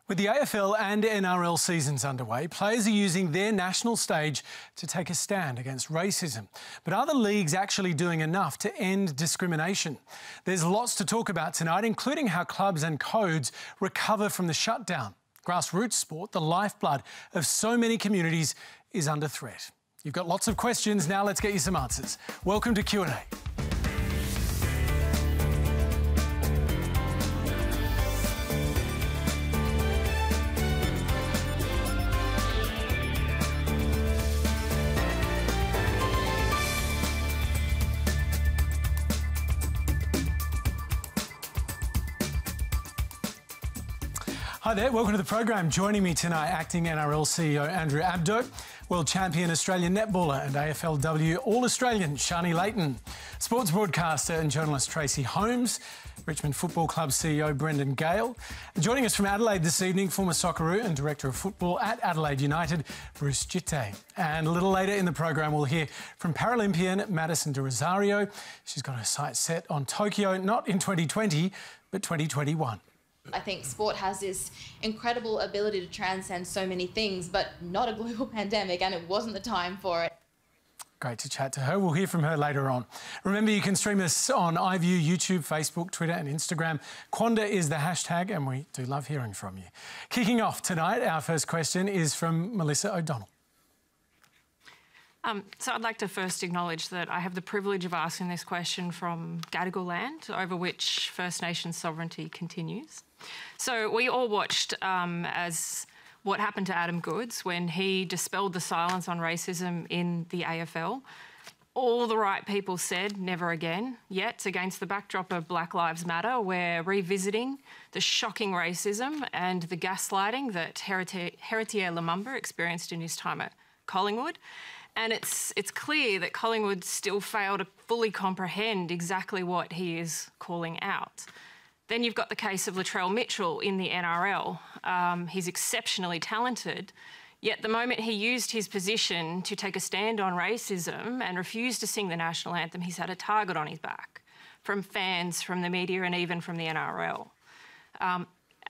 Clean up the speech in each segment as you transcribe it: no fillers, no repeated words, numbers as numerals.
With the AFL and NRL seasons underway, players are using their national stage to take a stand against racism. But are the leagues actually doing enough to end discrimination? There's lots to talk about tonight, including how clubs and codes recover from the shutdown. Grassroots sport, the lifeblood of so many communities, is under threat. You've got lots of questions. Now let's get you some answers. Welcome to Q&A. Hi there, welcome to the program. Joining me tonight, acting NRL CEO Andrew Abdo, world champion Australian netballer and AFLW All-Australian Sharni Layton, sports broadcaster and journalist Tracey Holmes, Richmond Football Club CEO Brendon Gale, and joining us from Adelaide this evening, former Socceroo and Director of Football at Adelaide United, Djite. And a little later in the program, we'll hear from Paralympian Madison de Rosario. She's got her sights set on Tokyo, not in 2020, but 2021. I think sport has this incredible ability to transcend so many things, but not a global pandemic, and it wasn't the time for it. Great to chat to her. We'll hear from her later on. Remember, you can stream us on iView, YouTube, Facebook, Twitter and Instagram. Quanda is the hashtag, and we do love hearing from you. Kicking off tonight, our first question is from Melissa O'Donnell. So I'd like to first acknowledge that I have the privilege of asking this question from Gadigal land, over which First Nations sovereignty continues. So we all watched as what happened to Adam Goodes when he dispelled the silence on racism in the AFL. All the right people said never again, yet against the backdrop of Black Lives Matter, we're revisiting the shocking racism and the gaslighting that Heritier Lumumba experienced in his time at Collingwood. And it's clear that Collingwood still fail to fully comprehend exactly what he is calling out. Then you've got the case of Latrell Mitchell in the NRL. He's exceptionally talented, yet the moment he used his position to take a stand on racism and refused to sing the national anthem, he's had a target on his back from fans, from the media and even from the NRL.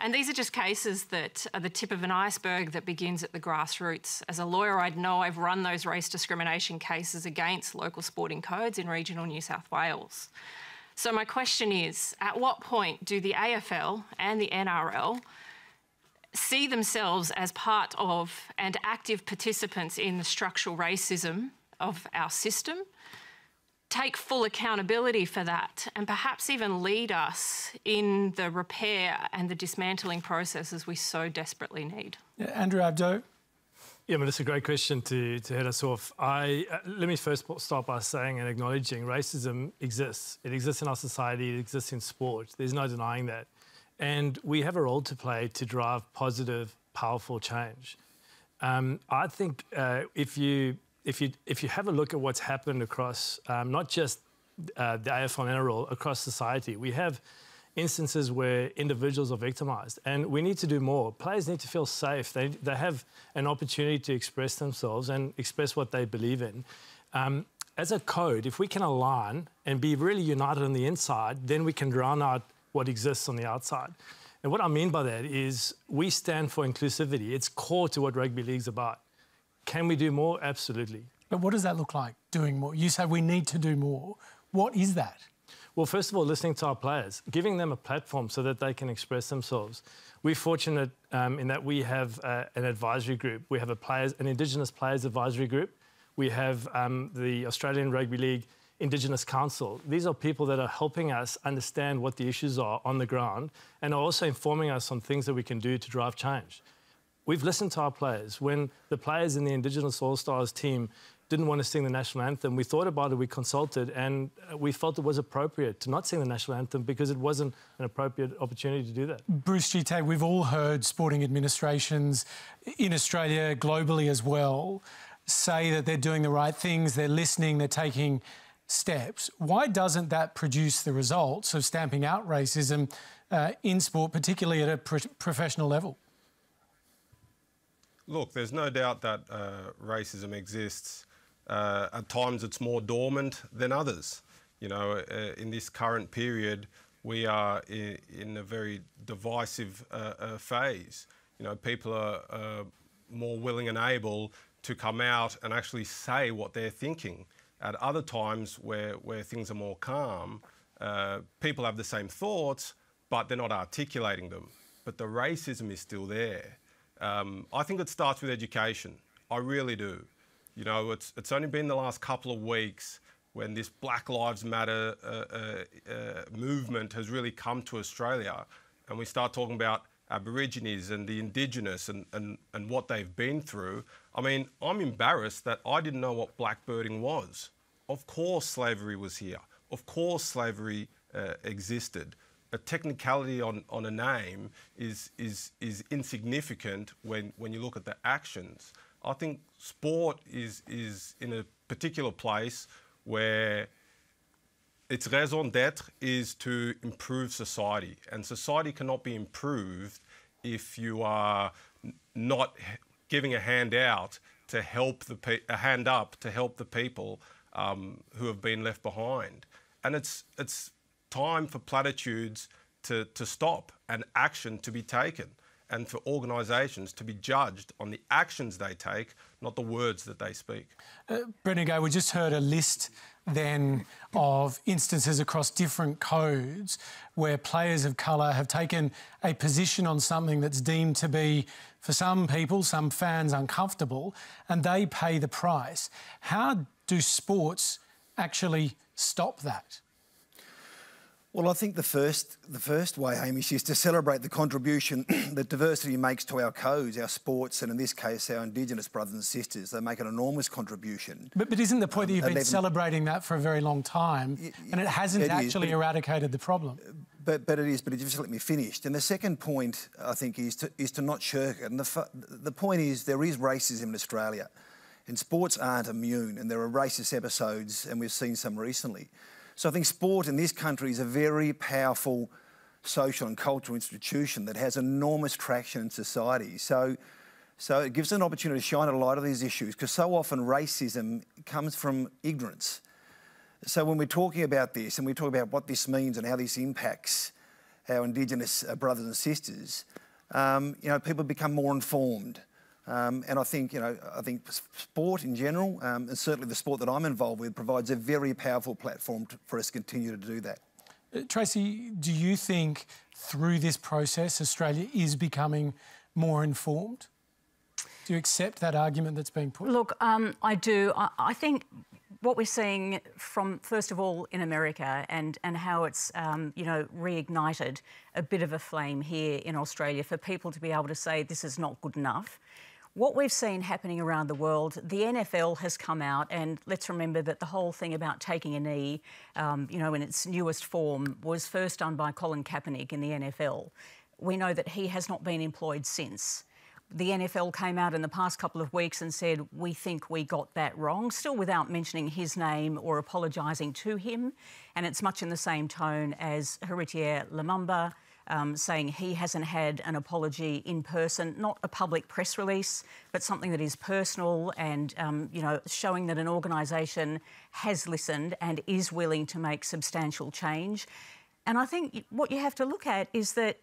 And these are just cases that are the tip of an iceberg that begins at the grassroots. As a lawyer, I'd know I've run those race discrimination cases against local sporting codes in regional New South Wales. So my question is, at what point do the AFL and the NRL see themselves as part of and active participants in the structural racism of our system, take full accountability for that, and perhaps even lead us in the repair and the dismantling processes we so desperately need? Andrew Abdo. Yeah, but it's a great question to head us off. Let me first start by saying and acknowledging racism exists. It exists in our society, it exists in sport. There's no denying that. And we have a role to play to drive positive, powerful change. I think if you have a look at what's happened across not just the AFL and NRL, across society, we have instances where individuals are victimised, and we need to do more. Players need to feel safe. They have an opportunity to express themselves and express what they believe in. As a code, if we can align and be really united on the inside, then we can drown out what exists on the outside. And what I mean by that is we stand for inclusivity. It's core to what rugby league's about. Can we do more? Absolutely. But what does that look like, doing more? You say we need to do more. What is that? Well, first of all, listening to our players, giving them a platform so that they can express themselves. We're fortunate in that we have an advisory group. We have an Indigenous Players Advisory Group. We have the Australian Rugby League Indigenous Council. These are people that are helping us understand what the issues are on the ground and are also informing us on things that we can do to drive change. We've listened to our players. When the players in the Indigenous All-Stars team didn't want to sing the national anthem, we thought about it, we consulted, and we felt it was appropriate to not sing the national anthem because it wasn't an appropriate opportunity to do that. Bruce Djite, we've all heard sporting administrations in Australia, globally as well, say that they're doing the right things, they're listening, they're taking steps. Why doesn't that produce the results of stamping out racism in sport, particularly at a professional level? Look, there's no doubt that racism exists. At times it's more dormant than others. You know, in this current period, we are in a very divisive phase. You know, people are more willing and able to come out and actually say what they're thinking. At other times where things are more calm, people have the same thoughts, but they're not articulating them. But the racism is still there. I think it starts with education. I really do. You know, it's only been the last couple of weeks when this Black Lives Matter movement has really come to Australia, and we start talking about Aborigines and the Indigenous and what they've been through. I mean, I'm embarrassed that I didn't know what blackbirding was. Of course slavery was here. Of course slavery existed. A technicality on a name is insignificant when you look at the actions. I think sport is in a particular place where its raison d'etre is to improve society, and society cannot be improved if you are not giving a hand out to help a hand up to help the people who have been left behind. And it's time for platitudes to stop and action to be taken, and for organisations to be judged on the actions they take, not the words that they speak. Brendon, Gale, we just heard a list then of instances across different codes where players of colour have taken a position on something that's deemed to be, for some people, some fans, uncomfortable, and they pay the price. How do sports actually stop that? Well, I think the first way, Hamish, is to celebrate the contribution that diversity makes to our codes, our sports, and in this case, our Indigenous brothers and sisters. They make an enormous contribution. But isn't the point that you've been celebrating that for a very long time, and it hasn't actually eradicated the problem? But it is. But just let me finish. And the second point, I think, is to not shirk it. And the point is there is racism in Australia, and sports aren't immune. And there are racist episodes, and we've seen some recently. So I think sport in this country is a very powerful social and cultural institution that has enormous traction in society. So it gives an opportunity to shine a light on these issues, because so often racism comes from ignorance. So when we're talking about this and we talk about what this means and how this impacts our Indigenous brothers and sisters, you know, people become more informed. And I think sport in general, and certainly the sport that I'm involved with, provides a very powerful platform for us to continue to do that. Tracey, do you think through this process Australia is becoming more informed? Do you accept that argument that's being put? Look, I do. I think what we're seeing from, first of all, in America and how it's, you know, reignited a bit of a flame here in Australia for people to be able to say this is not good enough. What we've seen happening around the world, the NFL has come out, and let's remember that the whole thing about taking a knee, you know, in its newest form, was first done by Colin Kaepernick in the NFL. We know that he has not been employed since. The NFL came out in the past couple of weeks and said, we think we got that wrong, still without mentioning his name or apologising to him. And it's much in the same tone as Heritier Lumumba, saying he hasn't had an apology in person, not a public press release, but something that is personal and, you know, showing that an organisation has listened and is willing to make substantial change. And I think what you have to look at is that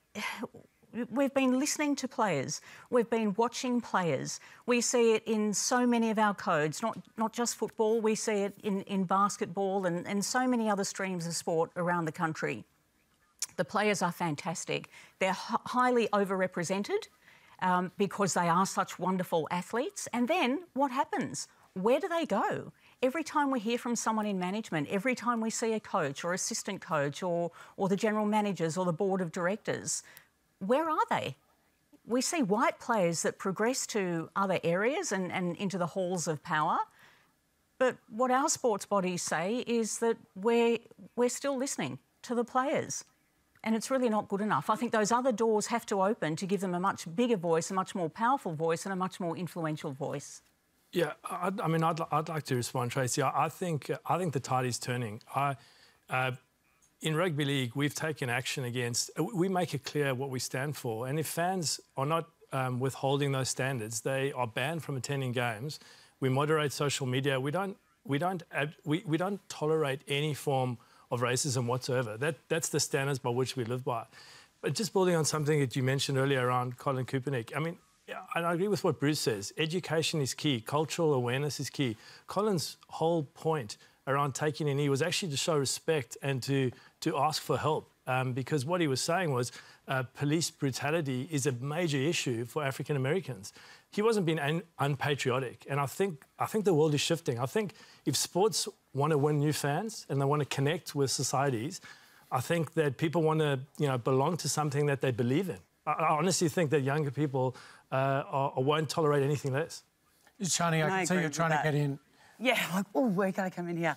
we've been listening to players, we've been watching players. We see it in so many of our codes, not just football, we see it in basketball and so many other streams of sport around the country. The players are fantastic. They're highly overrepresented because they are such wonderful athletes. And then what happens? Where do they go? Every time we hear from someone in management, every time we see a coach or assistant coach or the general managers or the board of directors, where are they? We see white players that progress to other areas and into the halls of power. But what our sports bodies say is that we're still listening to the players. And it's really not good enough. I think those other doors have to open to give them a much bigger voice, a much more powerful voice and a much more influential voice. Yeah, I mean, I'd like to respond, Tracey. I think the tide is turning. In rugby league, we've taken action against... We make it clear what we stand for. And if fans are not withholding those standards, they are banned from attending games. We moderate social media. We don't tolerate any form of racism whatsoever. That's the standards by which we live by. But just building on something that you mentioned earlier around Colin Kaepernick, I mean, yeah, and I agree with what Bruce says. Education is key. Cultural awareness is key. Colin's whole point around taking a knee was actually to show respect and to ask for help, because what he was saying was police brutality is a major issue for African Americans. He wasn't being unpatriotic, and I think the world is shifting. I think if sports want to win new fans and they want to connect with societies, I think that people want to, belong to something that they believe in. I honestly think that younger people won't tolerate anything less. Sharni, I can see you're trying to get in. Yeah, like, oh, where can I come in here?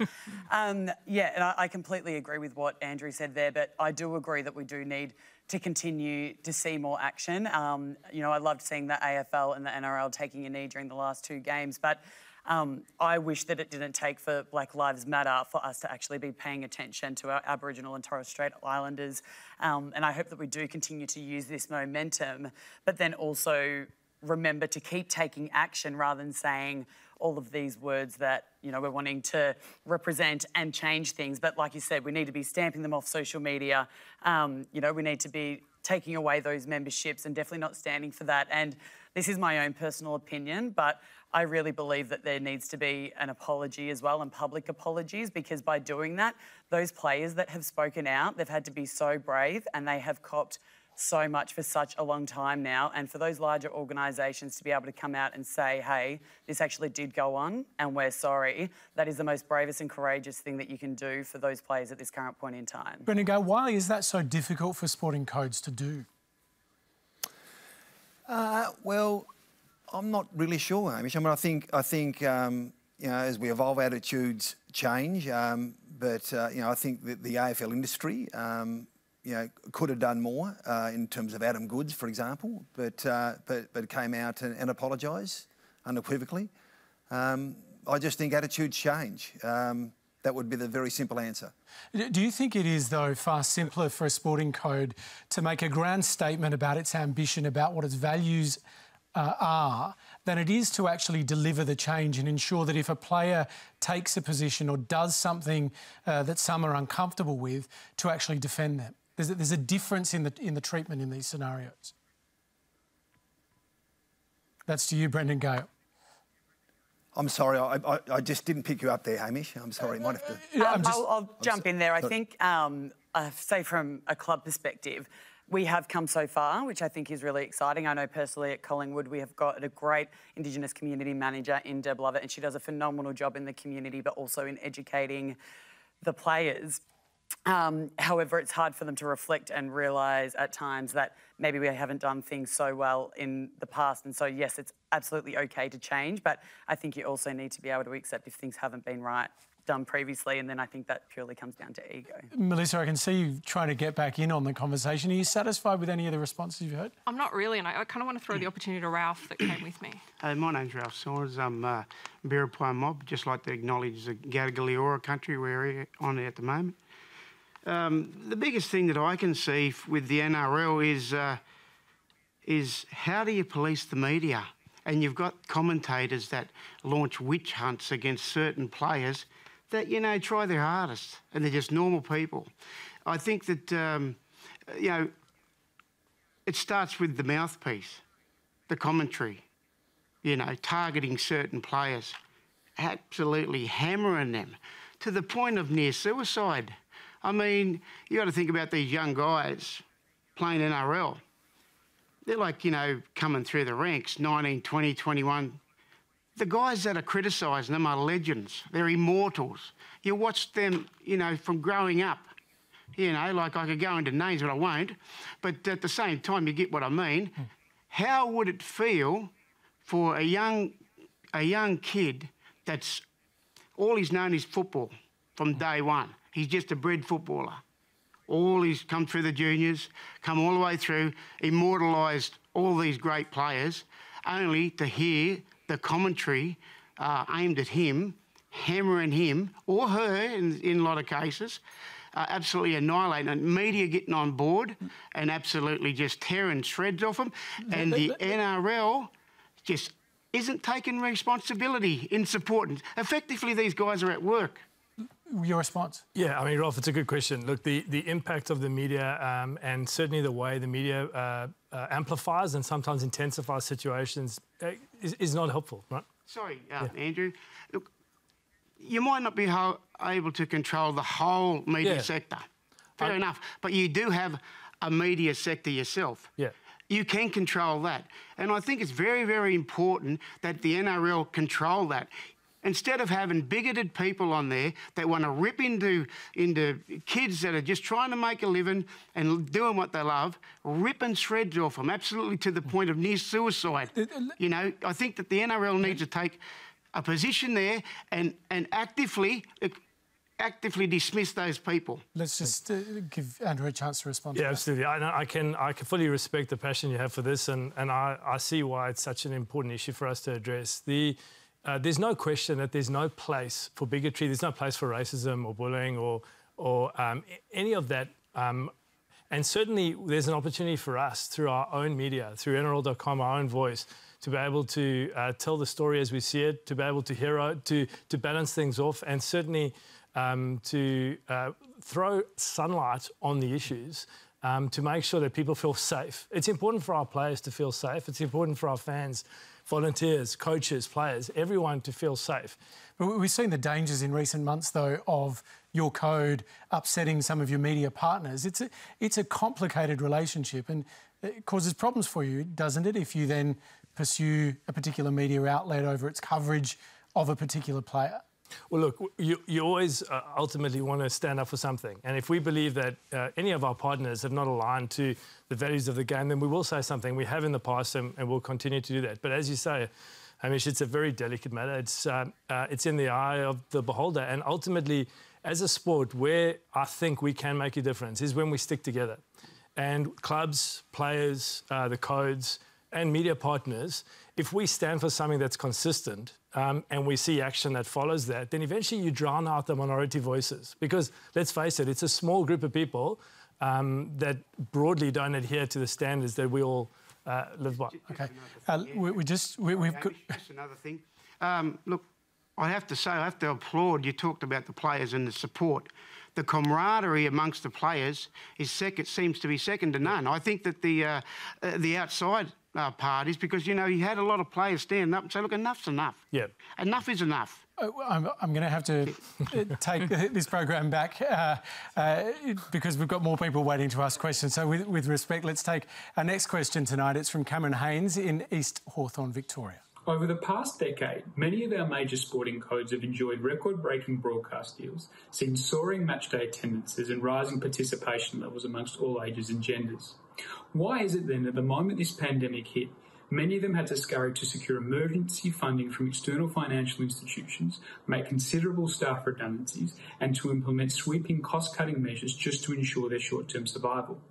Yeah, and I completely agree with what Andrew said there, but I do agree that we do need to continue to see more action. I loved seeing the AFL and the NRL taking a knee during the last 2 games, but I wish that it didn't take for Black Lives Matter for us to actually be paying attention to our Aboriginal and Torres Strait Islanders. And I hope that we do continue to use this momentum, but then also remember to keep taking action rather than saying all of these words that, we're wanting to represent and change things. But like you said, we need to be stamping them off social media. We need to be taking away those memberships and definitely not standing for that. And this is my own personal opinion, but I really believe that there needs to be an apology as well, and public apologies, because by doing that, those players that have spoken out, they've had to be so brave and they have copped so much for such a long time now. And for those larger organisations to be able to come out and say, hey, this actually did go on and we're sorry, that is the most bravest and courageous thing that you can do for those players at this current point in time. Brendon, Gale, why is that so difficult for sporting codes to do? Well, I'm not really sure, Hamish. I mean, I think as we evolve, attitudes change. But I think that the AFL industry, could have done more in terms of Adam Goods, for example, but came out and apologised unequivocally. I just think attitudes change. That would be the very simple answer. Do you think it is, though, far simpler for a sporting code to make a grand statement about its ambition, about what its values are, than it is to actually deliver the change and ensure that if a player takes a position or does something that some are uncomfortable with, to actually defend them? There's a difference in the treatment in these scenarios. That's to you, Brendon, Gale. I'm sorry, I just didn't pick you up there, Hamish. I'm sorry, might have to... I'll jump in there. I think, say from a club perspective, we have come so far, which I think is really exciting. I know personally at Collingwood we have got a great Indigenous community manager in Deb Lovett, and she does a phenomenal job in the community, but also in educating the players. However, it's hard for them to reflect and realise at times that maybe we haven't done things so well in the past. And so, yes, it's absolutely okay to change, but I think you also need to be able to accept if things haven't been done previously, and then I think that purely comes down to ego. Melissa, I can see you trying to get back in on the conversation. Are you satisfied with any of the responses you've heard? I'm not really, and I kind of want to throw the opportunity to Ralph that came with me. My name's Ralph Saunders. I'm Birrapie mob. Just like to acknowledge the Gadigal country we're on at the moment. The biggest thing that I can see with the NRL is how do you police the media? And you've got commentators that launch witch hunts against certain players that, try their hardest, and they're just normal people. I think that, it starts with the mouthpiece, the commentary, targeting certain players, absolutely hammering them to the point of near suicide. I mean, you got to think about these young guys playing NRL. They're like, coming through the ranks, 19, 20, 21. The guys that are criticising them are legends. They're immortals. You watch them, from growing up. Like I could go into names, but I won't. But at the same time, you get what I mean. How would it feel for a young kid that's all he's known is football from day one? He's just a bred footballer. He's come through the juniors, come all the way through, immortalised all these great players, only to hear the commentary aimed at him, hammering him, or her in a lot of cases, absolutely annihilating, and media getting on board and absolutely just tearing shreds off them. And the NRL just isn't taking responsibility in supporting. Effectively, these guys are at work. Your response? Yeah, I mean, Rolf, it's a good question. Look, the impact of the media and certainly the way the media amplifies and sometimes intensifies situations is not helpful, right? Sorry, Andrew. Look, you might not be able to control the whole media sector. Fair enough. But you do have a media sector yourself. Yeah. You can control that. And I think it's very, very important that the NRL control that. Instead of having bigoted people on there that want to rip into kids that are just trying to make a living and doing what they love, ripping shreds off them, absolutely to the point of near suicide. You know, I think that the NRL needs to take a position there and actively dismiss those people. Let's just give Andrew a chance to respond. Yeah, absolutely. I can fully respect the passion you have for this, and I see why it's such an important issue for us to address. There's no question that there's no place for bigotry, there's no place for racism or bullying or any of that. And certainly there's an opportunity for us through our own media, through NRL.com, our own voice, to be able to tell the story as we see it, to be able to to balance things off, and certainly to throw sunlight on the issues to make sure that people feel safe. It's important for our players to feel safe. It's important for our fans, volunteers, coaches, players, everyone to feel safe. But we've seen the dangers in recent months, though, of your code upsetting some of your media partners. It's a complicated relationship, and it causes problems for you, doesn't it, if you then pursue a particular media outlet over its coverage of a particular player? Well, look, you always ultimately want to stand up for something. And if we believe that any of our partners have not aligned to the values of the game, then we will say something. We have in the past and we'll continue to do that. But as you say, Hamish, it's a very delicate matter. It's in the eye of the beholder. And ultimately, as a sport, where I think we can make a difference is when we stick together. And clubs, players, the codes and media partners, if we stand for something that's consistent, and we see action that follows that, then eventually you drown out the minority voices. Because, let's face it, it's a small group of people that broadly don't adhere to the standards that we all live by. OK. We've got... Just another thing. Look, I have to applaud, you talked about the players and the support. The camaraderie amongst the players seems to be second to none. I think that the outside parties, because, you know, you had a lot of players stand up and say, look, enough's enough. Yeah. Enough is enough. I'm going to have to take this program back because we've got more people waiting to ask questions. So with respect, let's take our next question tonight. It's from Cameron Haines in East Hawthorn, Victoria. Over the past decade, many of our major sporting codes have enjoyed record-breaking broadcast deals, seen soaring matchday attendances and rising participation levels amongst all ages and genders. Why is it then that the moment this pandemic hit, many of them had to scurry to secure emergency funding from external financial institutions, make considerable staff redundancies, and to implement sweeping cost-cutting measures just to ensure their short-term survival?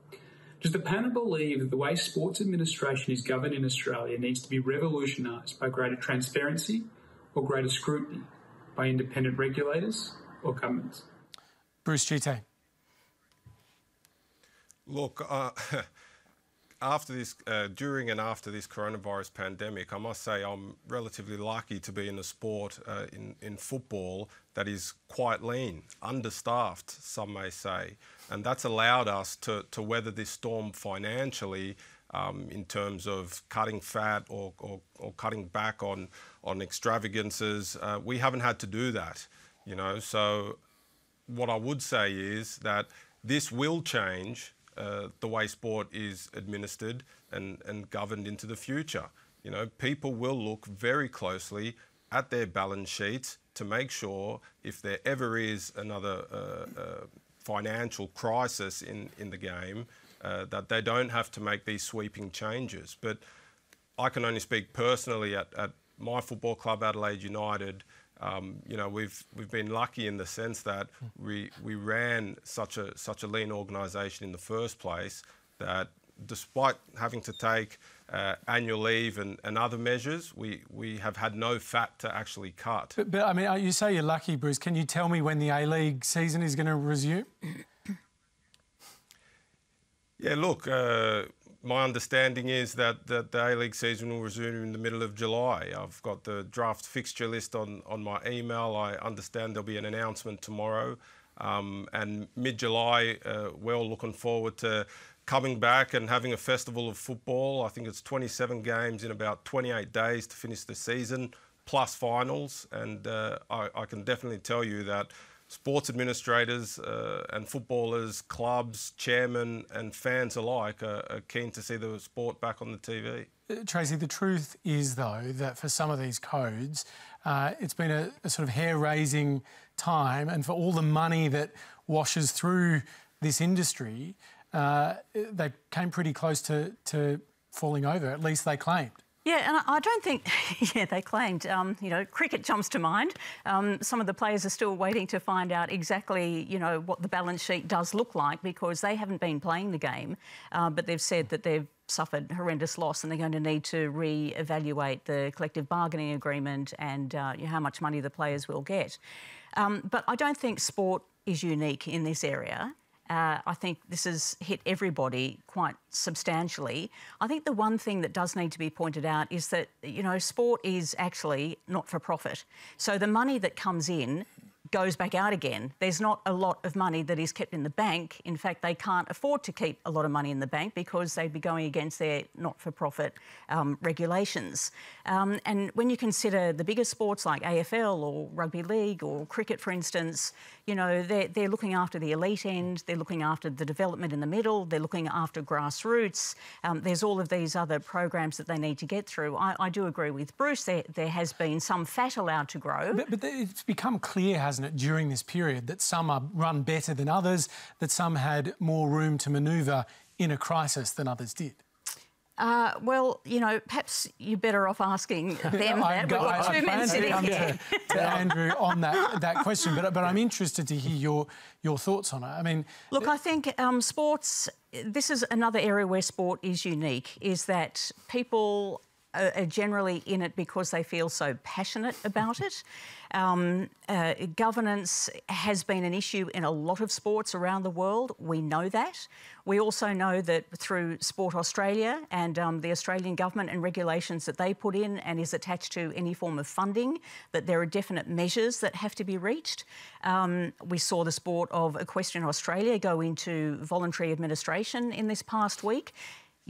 Does the panel believe that the way sports administration is governed in Australia needs to be revolutionised by greater transparency or greater scrutiny, by independent regulators or governments? Bruce Djite. Look, after this, during and after this coronavirus pandemic, I must say I'm relatively lucky to be in a sport in football that is quite lean, understaffed, some may say. And that's allowed us to weather this storm financially in terms of cutting fat or cutting back on extravagances. We haven't had to do that, you know. So what I would say is that this will change the way sport is administered and governed into the future. You know, people will look very closely at their balance sheets to make sure if there ever is another financial crisis in the game, that they don't have to make these sweeping changes. But I can only speak personally at my football club, Adelaide United. You know, we've been lucky in the sense that we ran such a lean organisation in the first place that despite having to take annual leave and other measures, we have had no fat to actually cut. But I mean, you say you're lucky, Bruce. Can you tell me when the A-League season is going to resume? Yeah, look, my understanding is that the A-League season will resume in the middle of July. I've got the draft fixture list on my email. I understand there'll be an announcement tomorrow. And mid-July, we're all looking forward to coming back and having a festival of football. I think it's 27 games in about 28 days to finish the season, plus finals. And I can definitely tell you that sports administrators and footballers, clubs, chairmen and fans alike are keen to see the sport back on the TV. Tracey, the truth is, though, that for some of these codes, it's been a sort of hair-raising time, and for all the money that washes through this industry, they came pretty close to falling over, at least they claimed. Yeah, and I don't think, yeah, they claimed, you know, cricket jumps to mind. Some of the players are still waiting to find out exactly, you know, what the balance sheet does look like, because they haven't been playing the game, but they've said that they've suffered horrendous loss and they're going to need to re-evaluate the collective bargaining agreement and how much money the players will get. But I don't think sport is unique in this area. I think this has hit everybody quite substantially. I think the one thing that does need to be pointed out is that, you know, sport is actually not for profit. So the money that comes in goes back out again. There's not a lot of money that is kept in the bank. In fact, they can't afford to keep a lot of money in the bank because they'd be going against their not-for-profit regulations. And when you consider the bigger sports like AFL or rugby league or cricket, for instance, you know, they're looking after the elite end, they're looking after the development in the middle, they're looking after grassroots. There's all of these other programs that they need to get through. I do agree with Bruce, there has been some fat allowed to grow. But it's become clear, hasn't it, during this period, that some are run better than others, that some had more room to manoeuvre in a crisis than others did? Well, you know, perhaps you're better off asking them that. We've got two men sitting here. To Andrew on that question, but I'm interested to hear your thoughts on it. I mean, look, I think sports. This is another area where sport is unique. Is that people are generally in it because they feel so passionate about it. Governance has been an issue in a lot of sports around the world. We know that. We also know that through Sport Australia and the Australian government and regulations that they put in and is attached to any form of funding, that there are definite measures that have to be reached. We saw the sport of Equestrian Australia go into voluntary administration in this past week.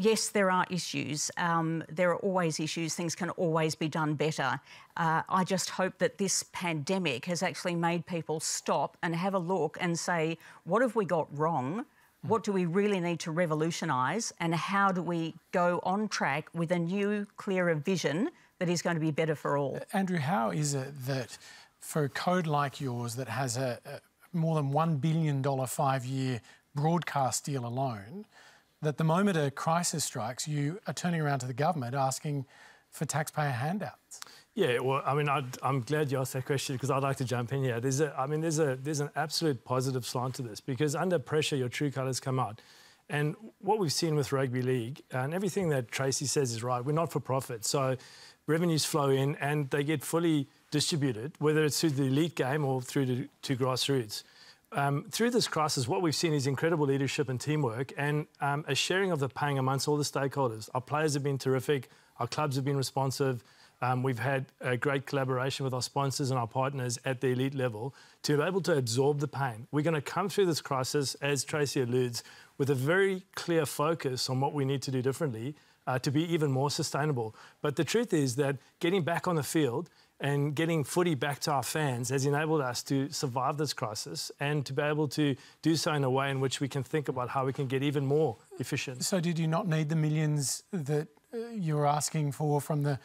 Yes, there are issues. There are always issues. Things can always be done better. I just hope that this pandemic has actually made people stop and have a look and say, what have we got wrong? What do we really need to revolutionise? And how do we go on track with a new, clearer vision that is going to be better for all? Andrew, how is it that for a code like yours that has a more than $1 billion 5-year broadcast deal alone, that the moment a crisis strikes, you are turning around to the government asking for taxpayer handouts? Yeah, well, I mean, I'm glad you asked that question because I'd like to jump in here. There's an absolute positive slant to this because under pressure, your true colours come out. And what we've seen with rugby league, and everything that Tracey says is right, we're not for profit. So revenues flow in and they get fully distributed, whether it's through the elite game or through to grassroots. Through this crisis, what we've seen is incredible leadership and teamwork and a sharing of the pain amongst all the stakeholders. Our players have been terrific. Our clubs have been responsive. We've had a great collaboration with our sponsors and our partners at the elite level to be able to absorb the pain. We're going to come through this crisis, as Tracey alludes, with a very clear focus on what we need to do differently to be even more sustainable. But the truth is that getting back on the field and getting footy back to our fans has enabled us to survive this crisis and to be able to do so in a way in which we can think about how we can get even more efficient. So did you not need the millions that you were asking for from the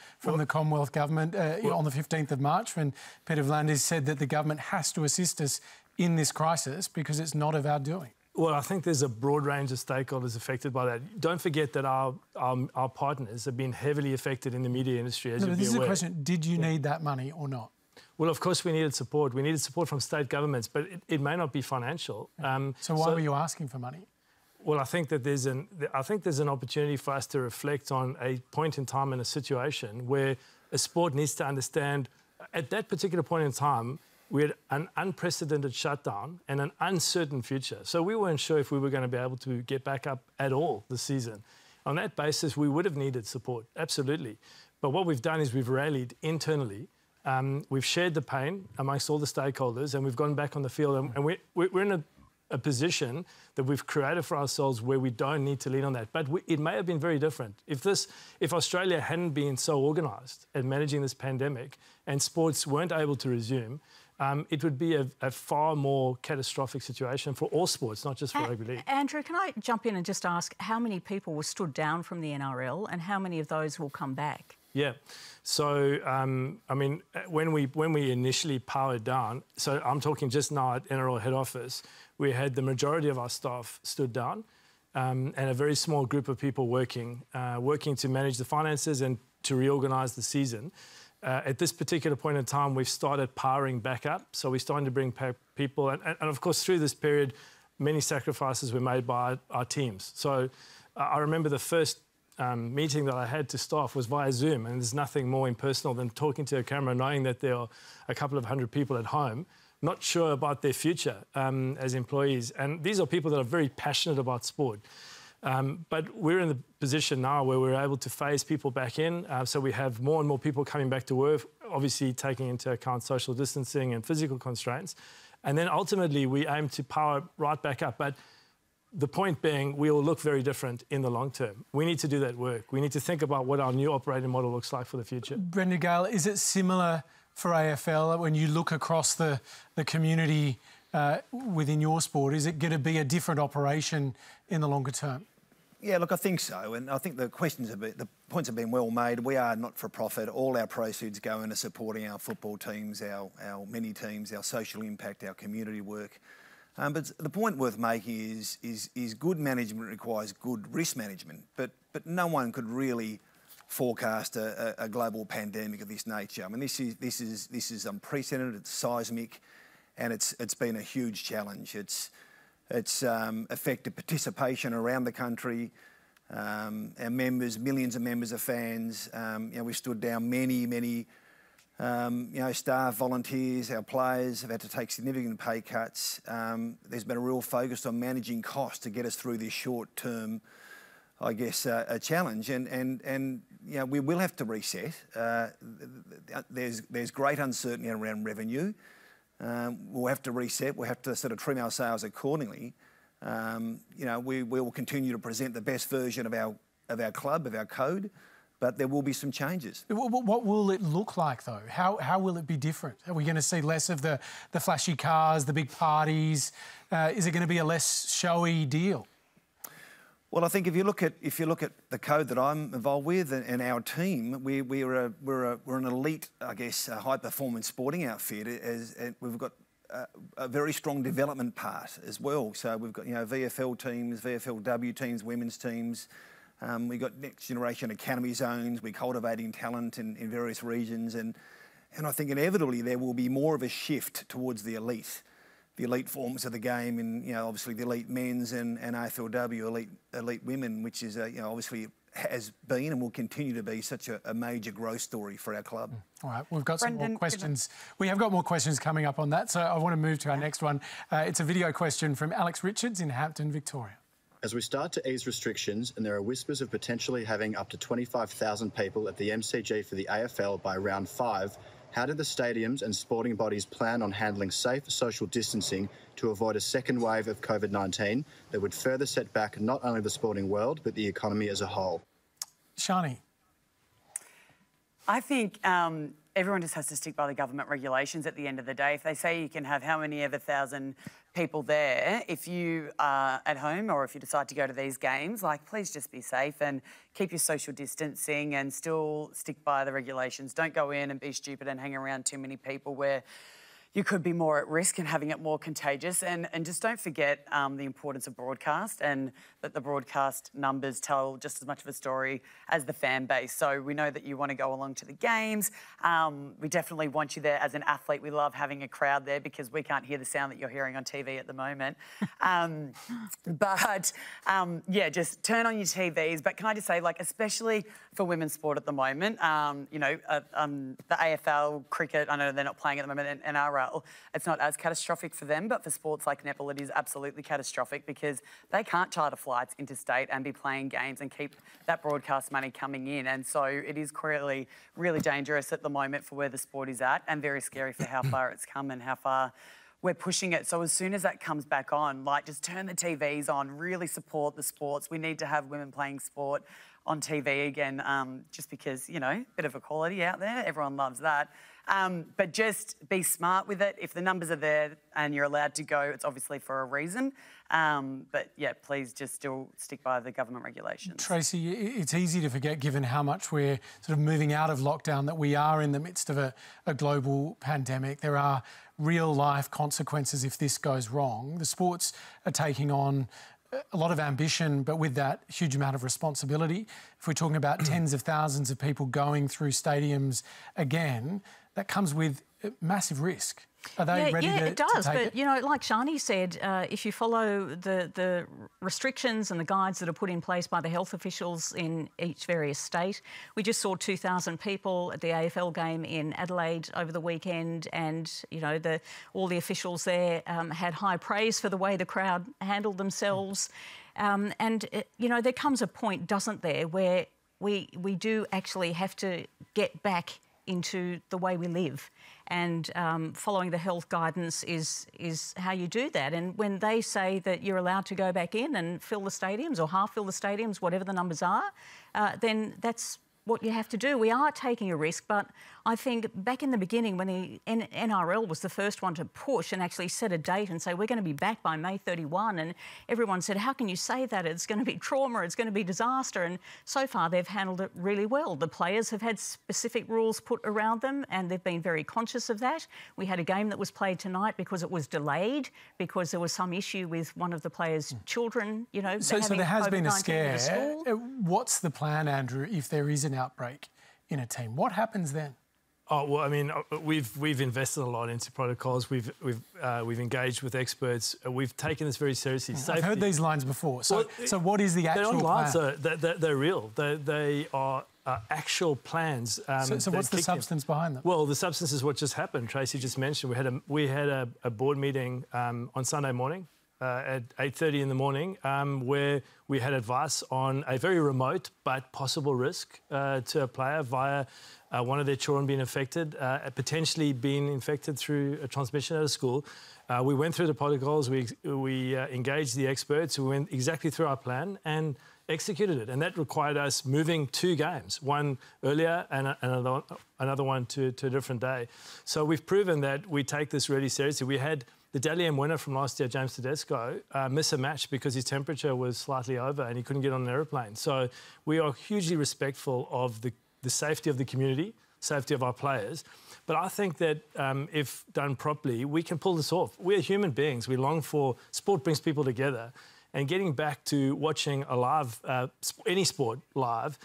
Commonwealth Government on the 15th of March when Peter V'landys said that the government has to assist us in this crisis because it's not of our doing? Well, I think there's a broad range of stakeholders affected by that. Don't forget that our partners have been heavily affected in the media industry, as you'd be aware. This is a question, did you need that money or not? Well, of course we needed support. We needed support from state governments, but it may not be financial. So why were you asking for money? Well, I think that there's an opportunity for us to reflect on a point in time in a situation where a sport needs to understand at that particular point in time we had an unprecedented shutdown and an uncertain future. So we weren't sure if we were going to be able to get back up at all this season. On that basis, we would have needed support, absolutely. But what we've done is we've rallied internally. We've shared the pain amongst all the stakeholders, and we've gone back on the field. And we're in a position that we've created for ourselves where we don't need to lean on that. But it may have been very different. If Australia hadn't been so organised at managing this pandemic and sports weren't able to resume, it would be a far more catastrophic situation for all sports, not just for rugby league. Andrew, can I jump in and just ask how many people were stood down from the NRL and how many of those will come back? Yeah. So, I mean, when we initially powered down, so I'm talking just now at NRL head office, we had the majority of our staff stood down and a very small group of people working to manage the finances and to reorganise the season. At this particular point in time, we've started powering back up. So we're starting to bring people. And of course, through this period, many sacrifices were made by our teams. So I remember the first meeting that I had to staff was via Zoom. And there's nothing more impersonal than talking to a camera, knowing that there are a couple of hundred people at home, not sure about their future as employees. And these are people that are very passionate about sport. But we're in the position now where we're able to phase people back in. So we have more and more people coming back to work, obviously taking into account social distancing and physical constraints. And then ultimately we aim to power right back up. But the point being, we will look very different in the long term. We need to do that work. We need to think about what our new operating model looks like for the future. Brendon, Gale, is it similar for AFL when you look across the community within your sport? Is it going to be a different operation in the longer term? Yeah, look, I think so, and I think the points have been well made. We are not for profit. All our proceeds go into supporting our football teams, our mini teams, our social impact, our community work. But the point worth making is good management requires good risk management. But no one could really forecast a global pandemic of this nature. I mean, this is unprecedented. It's seismic, and it's been a huge challenge. It's affected participation around the country. Our members, millions of members of fans. We stood down many staff, volunteers, our players have had to take significant pay cuts. There's been a real focus on managing costs to get us through this short-term, I guess, a challenge. And we will have to reset. There's great uncertainty around revenue. We'll have to reset. We'll have to sort of trim our sails accordingly. We will continue to present the best version of our club, of our code, but there will be some changes. What will it look like, though? How will it be different? Are we going to see less of the flashy cars, the big parties? Is it going to be a less showy deal? Well, I think if you look at the code that I'm involved with and our team, we're an elite, I guess, high performance sporting outfit. And we've got a very strong development part as well. So we've got VFL teams, VFLW teams, women's teams. We've got next generation academy zones. We're cultivating talent in various regions, and I think inevitably there will be more of a shift towards the elite forms of the game, and obviously the elite men's and AFLW elite women, which is obviously has been and will continue to be such a major growth story for our club. All right, we've got some more questions. We have got more questions coming up on that, so I want to move to our next one. It's a video question from Alex Richards in Hampton, Victoria. As we start to ease restrictions and there are whispers of potentially having up to 25,000 people at the MCG for the AFL by round 5, how did the stadiums and sporting bodies plan on handling safe social distancing to avoid a second wave of COVID-19 that would further set back not only the sporting world but the economy as a whole? Sharni. I think everyone just has to stick by the government regulations at the end of the day. If they say you can have how many ever thousand people there, if you are at home or if you decide to go to these games, please just be safe and keep your social distancing and still stick by the regulations. Don't go in and be stupid and hang around too many people where you could be more at risk and having it more contagious. And just don't forget the importance of broadcast, and that the broadcast numbers tell just as much of a story as the fan base. So we know that you want to go along to the games. We definitely want you there as an athlete. We love having a crowd there because we can't hear the sound that you're hearing on TV at the moment. Yeah, just turn on your TVs. But can I just say, especially for women's sport at the moment, the AFL, cricket, I know they're not playing at the moment, NRL, AFL, it's not as catastrophic for them, but for sports like netball, it is absolutely catastrophic because they can't charter flights interstate and be playing games and keep that broadcast money coming in. And so it is really, really dangerous at the moment for where the sport is at, and very scary for how far it's come and how far we're pushing it. So as soon as that comes back on, like, just turn the TVs on, really support the sports. We need to have women playing sport on TV again, just because, you know, a bit of equality out there. Everyone loves that. But just be smart with it. If the numbers are there and you're allowed to go, it's obviously for a reason. But yeah, please just still stick by the government regulations. Tracey, it's easy to forget, given how much we're sort of moving out of lockdown, that we are in the midst of a global pandemic. There are real-life consequences if this goes wrong. The sports are taking on a lot of ambition, but with that, huge amount of responsibility. If we're talking about tens of thousands of people going through stadiums again, that comes with massive risk. Are they ready to take it? Yeah, it does. But, you know, like Sharni said, if you follow the restrictions and the guides that are put in place by the health officials in each various state, we just saw 2,000 people at the AFL game in Adelaide over the weekend, and, you know, all the officials there had high praise for the way the crowd handled themselves. You know, there comes a point, doesn't there, where we do actually have to get back into the way we live, and following the health guidance is how you do that. And when they say that you're allowed to go back in and fill the stadiums or half fill the stadiums, whatever the numbers are, then that's what you have to do. We are taking a risk, but I think back in the beginning when the NRL was the first one to push and actually set a date and say we're going to be back by May 31, and everyone said, how can you say that? It's going to be trauma, it's going to be disaster. And so far they've handled it really well. The players have had specific rules put around them and they've been very conscious of that. We had a game that was played tonight because it was delayed because there was some issue with one of the players' children, you know. So there has been a scare. What's the plan, Andrew, if there is an outbreak in a team? What happens then? Oh, well, I mean, we've invested a lot into protocols. We've engaged with experts. We've taken this very seriously. I've heard these lines before. So what is the actual plan? They're real. They are actual plans. So what's the substance behind them? Well, the substance is what just happened. Tracey just mentioned we had a board meeting on Sunday morning at 8:30 in the morning, where we had advice on a very remote but possible risk to a player via one of their children being affected, potentially being infected through a transmission at a school. We went through the protocols, we engaged the experts, we went exactly through our plan and executed it. And that required us moving 2 games, one earlier and another one to a different day. So we've proven that we take this really seriously. We had the Dally M winner from last year, James Tedesco, miss a match because his temperature was slightly over and he couldn't get on an aeroplane. So we are hugely respectful of the safety of the community, safety of our players. But I think that if done properly, we can pull this off. We're human beings. We long for... Sport brings people together. And getting back to watching a live, any sport live,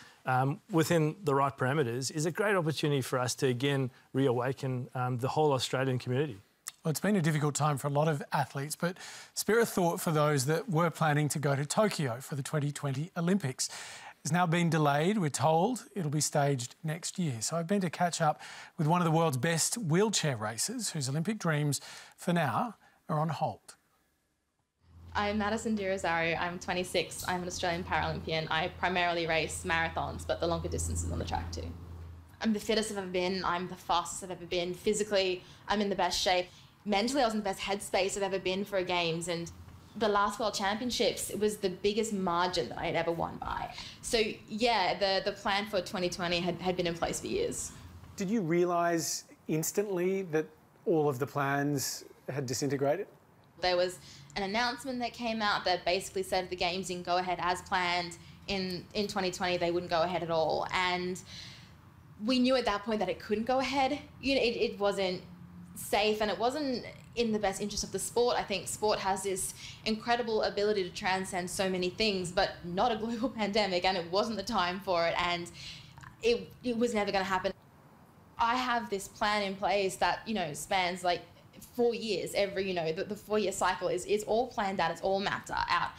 within the right parameters is a great opportunity for us to, again, reawaken the whole Australian community. Well, it's been a difficult time for a lot of athletes, but spare a thought for those that were planning to go to Tokyo for the 2020 Olympics. It's now been delayed. We're told it'll be staged next year. So I've been to catch up with one of the world's best wheelchair racers whose Olympic dreams, for now, are on hold. I'm Madison De Rosario. I'm 26. I'm an Australian Paralympian. I primarily race marathons, but the longer distances on the track too. I'm the fittest I've ever been. I'm the fastest I've ever been. Physically, I'm in the best shape. Mentally, I was in the best headspace I've ever been for a Games, and the last World Championships, it was the biggest margin that I had ever won by. So yeah, the plan for 2020 had been in place for years. Did you realise instantly that all of the plans had disintegrated? There was an announcement that came out that basically said the Games didn't go ahead as planned. In 2020, they wouldn't go ahead at all. And we knew at that point that it couldn't go ahead. You know, it wasn't safe and it wasn't in the best interest of the sport. I think sport has this incredible ability to transcend so many things, but not a global pandemic, and it wasn't the time for it, and it was never going to happen. I have this plan in place that, you know, spans like 4 years. Every, you know, the 4-year cycle is all planned out, it's all mapped out.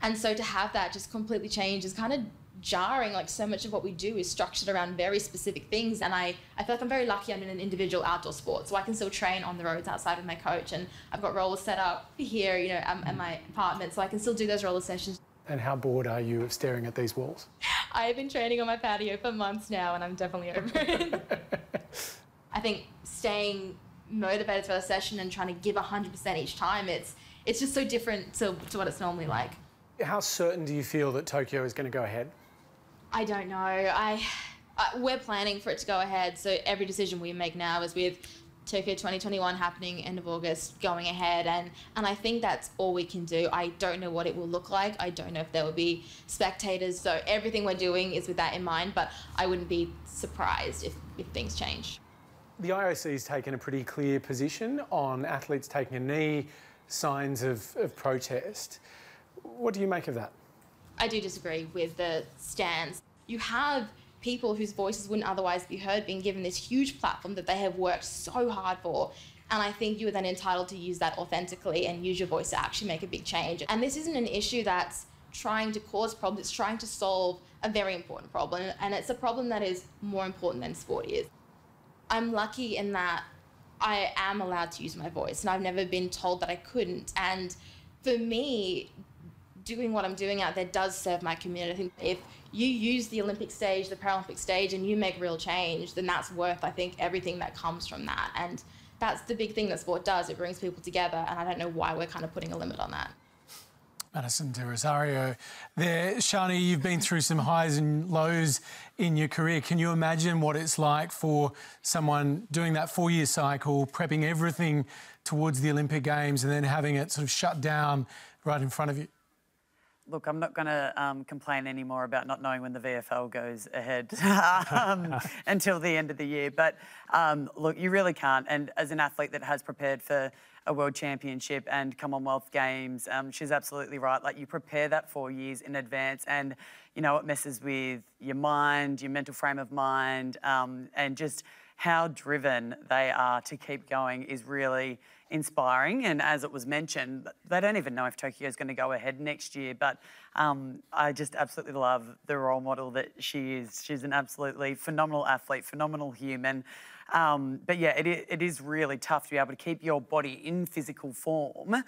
And so to have that just completely change is kind of jarring. Like, so much of what we do is structured around very specific things, and I feel like I'm very lucky I'm in an individual outdoor sport, so I can still train on the roads outside with my coach, and I've got rollers set up here, you know, at my apartment, so I can still do those roller sessions. And how bored are you of staring at these walls? I've been training on my patio for months now, and I'm definitely over it. I think staying motivated for a session and trying to give 100% each time, it's just so different to what it's normally like. How certain do you feel that Tokyo is going to go ahead? I don't know. We're planning for it to go ahead, so every decision we make now is with Tokyo 2021 happening end of August, going ahead, and I think that's all we can do. I don't know what it will look like. I don't know if there will be spectators, so everything we're doing is with that in mind, but I wouldn't be surprised if things change. The IOC has taken a pretty clear position on athletes taking a knee, signs of protest. What do you make of that? I do disagree with the stance. You have people whose voices wouldn't otherwise be heard being given this huge platform that they have worked so hard for, and I think you are then entitled to use that authentically and use your voice to actually make a big change. And this isn't an issue that's trying to cause problems, it's trying to solve a very important problem, and it's a problem that is more important than sport is. I'm lucky in that I am allowed to use my voice, and I've never been told that I couldn't, and for me, doing what I'm doing out there does serve my community. I think if you use the Olympic stage, the Paralympic stage, and you make real change, then that's worth, I think, everything that comes from that. And that's the big thing that sport does. It brings people together, and I don't know why we're kind of putting a limit on that. Madison de Rosario there. Sharni, you've been through some highs and lows in your career. Can you imagine what it's like for someone doing that 4-year cycle, prepping everything towards the Olympic Games and then having it sort of shut down right in front of you? Look, I'm not going to complain anymore about not knowing when the VFL goes ahead until the end of the year. But look, you really can't. And as an athlete that has prepared for a World Championship and Commonwealth Games, she's absolutely right. Like, you prepare that 4 years in advance, and you know, it messes with your mind, your mental frame of mind, and just how driven they are to keep going is really inspiring. And as it was mentioned, they don't even know if Tokyo is going to go ahead next year, but I just absolutely love the role model that she is. She's an absolutely phenomenal athlete, phenomenal human. But yeah, it is really tough to be able to keep your body in physical form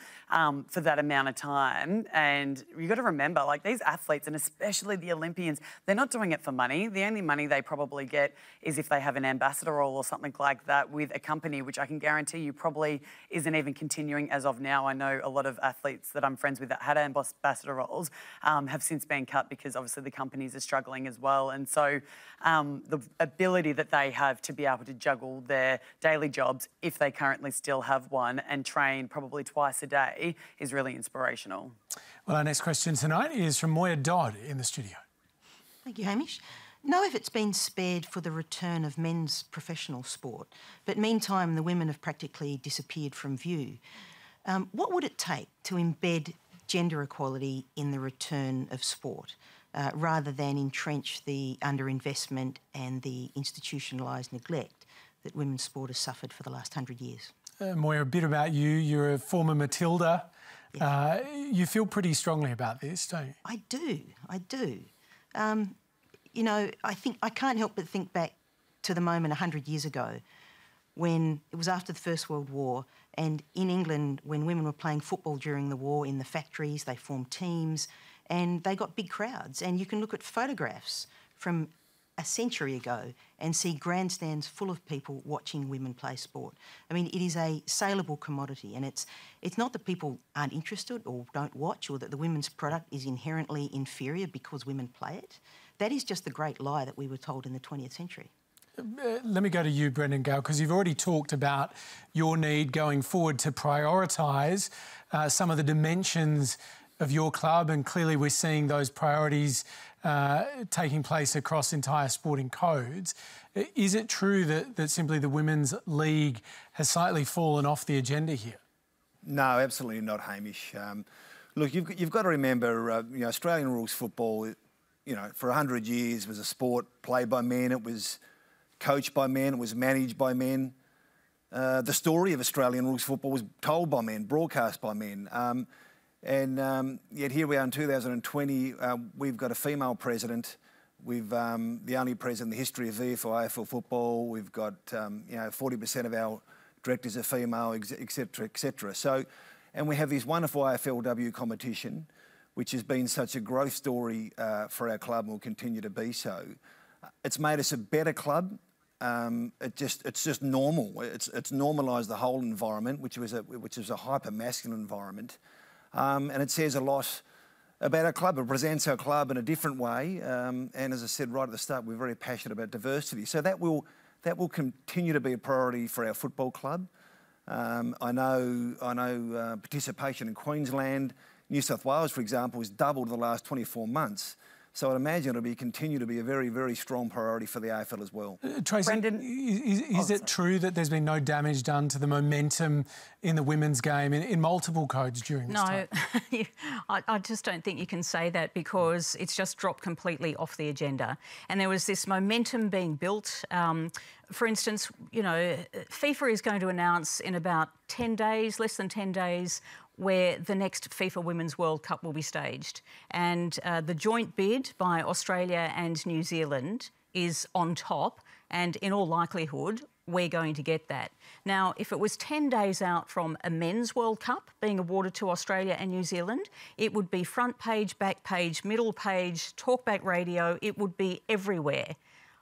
for that amount of time. And you've got to remember, like, these athletes, and especially the Olympians, they're not doing it for money. The only money they probably get is if they have an ambassador role or something like that with a company, which I can guarantee you probably isn't even continuing as of now. I know a lot of athletes that I'm friends with that had ambassador roles have since been cut because obviously the companies are struggling as well. And so the ability that they have to be able to juggle their daily jobs, if they currently still have one, and train probably twice a day is really inspirational. Well, our next question tonight is from Moya Dodd in the studio. Thank you, Hamish. No effort's been spared for the return of men's professional sport, but meantime the women have practically disappeared from view. What would it take to embed gender equality in the return of sport, rather than entrench the underinvestment and the institutionalised neglect that women's sport has suffered for the last 100 years? Moya, a bit about you. You're a former Matilda. Yes. You feel pretty strongly about this, don't you? I do. You know, I can't help but think back to the moment 100 years ago when it was after the First World War, and in England, when women were playing football during the war in the factories, they formed teams and they got big crowds. And you can look at photographs from a century ago and see grandstands full of people watching women play sport. I mean, it is a saleable commodity, and it's not that people aren't interested or don't watch, or that the women's product is inherently inferior because women play it. That is just the great lie that we were told in the 20th century. Let me go to you, Brendon, Gale, because you've already talked about your need going forward to prioritise some of the dimensions of your club, and clearly we're seeing those priorities taking place across entire sporting codes. Is it true that simply the Women's League has slightly fallen off the agenda here? No, absolutely not, Hamish. Look, you've got to remember, you know, Australian rules football, you know, for 100 years was a sport played by men. It was coached by men. It was managed by men. The story of Australian rules football was told by men, broadcast by men. And yet here we are in 2020, we've got a female president We've the only president in the history of VFL AFL football. We've got 40% of our directors are female, etc., etc. So, and we have this wonderful AFLW competition, which has been such a growth story for our club and will continue to be so. It's made us a better club. It's just normal. It's normalised the whole environment, which was a hyper masculine environment, and it says a lot about our club. It presents our club in a different way, and as I said right at the start, we're very passionate about diversity. So that will continue to be a priority for our football club. I know participation in Queensland, New South Wales, for example, has doubled in the last 24 months. So I'd imagine it'll continue to be a very, very strong priority for the AFL as well. Tracey, Brendon, is it true that there's been no damage done to the momentum in the women's game in multiple codes during this time? No, I just don't think you can say that, because it's just dropped completely off the agenda. And there was this momentum being built. For instance, FIFA is going to announce in about 10 days, less than 10 days, where the next FIFA Women's World Cup will be staged. And the joint bid by Australia and New Zealand is on top, and in all likelihood, we're going to get that. Now, if it was 10 days out from a Men's World Cup being awarded to Australia and New Zealand, it would be front page, back page, middle page, talkback radio, it would be everywhere.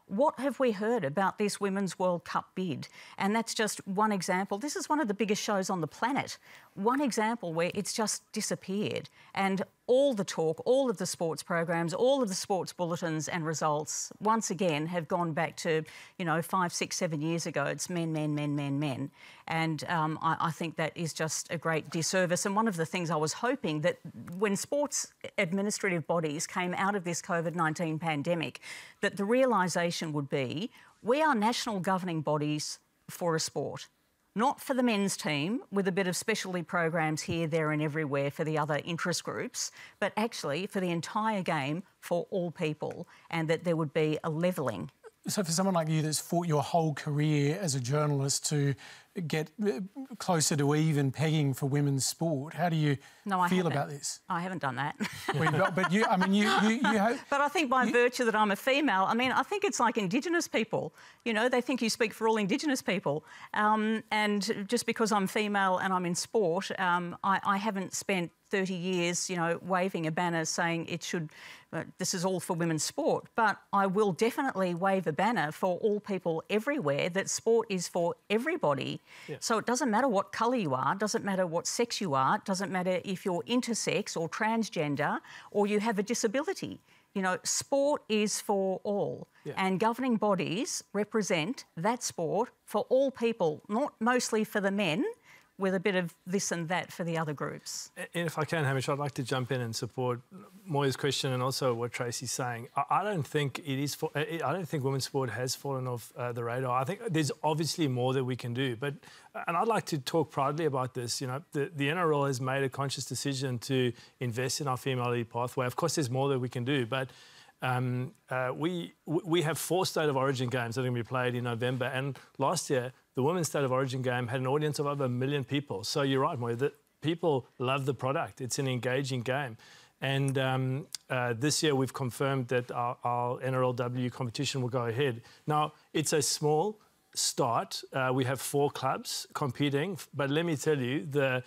What have we heard about this Women's World Cup bid? And that's just one example. This is one of the biggest shows on the planet. One example where it's just disappeared. And all the talk, all of the sports programs, all of the sports bulletins and results, once again, have gone back to, 5, 6, 7 years ago. It's men, men, men, men, men. And I think that is just a great disservice. And one of the things I was hoping that when sports administrative bodies came out of this COVID-19 pandemic, that the realisation would be we are national governing bodies for a sport. Not for the men's team with a bit of specialty programs here, there and everywhere for the other interest groups, but actually for the entire game for all people, and that there would be a levelling. So for someone like you that's fought your whole career as a journalist to get closer to even pegging for women's sport, how do you feel about this? I haven't done that. But you have... But I think by virtue that I'm a female, I think it's like Indigenous people. They think you speak for all Indigenous people. And just because I'm female and I'm in sport, I haven't spent 30 years, waving a banner saying it should, this is all for women's sport. But I will definitely wave a banner for all people everywhere that sport is for everybody. Yeah. So it doesn't matter what colour you are, doesn't matter what sex you are, doesn't matter if you're intersex or transgender or you have a disability. Sport is for all. Yeah. And governing bodies represent that sport for all people, not mostly for the men, with a bit of this and that for the other groups. And if I can, Hamish, I'd like to jump in and support Moya's question and also what Tracey's saying. I don't think women's sport has fallen off the radar. I think there's obviously more that we can do. And I'd like to talk proudly about this. The NRL has made a conscious decision to invest in our female lead pathway. Of course, there's more that we can do, but we have 4 State of Origin games that are going to be played in November. And last year, the Women's State of Origin game had an audience of over 1 million people. So you're right, Moya, that people love the product. It's an engaging game. And this year we've confirmed that our NRLW competition will go ahead. Now, it's a small start. We have 4 clubs competing. But let me tell you, the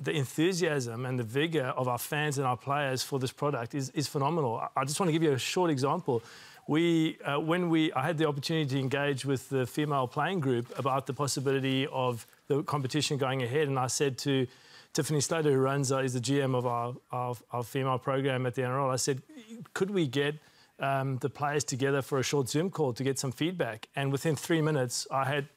enthusiasm and the vigour of our fans and our players for this product is phenomenal. I just want to give you a short example. I had the opportunity to engage with the female playing group about the possibility of the competition going ahead, and I said to Tiffany Slater, who is the GM of our female program at the NRL, I said, could we get the players together for a short Zoom call to get some feedback? And within 3 minutes, I had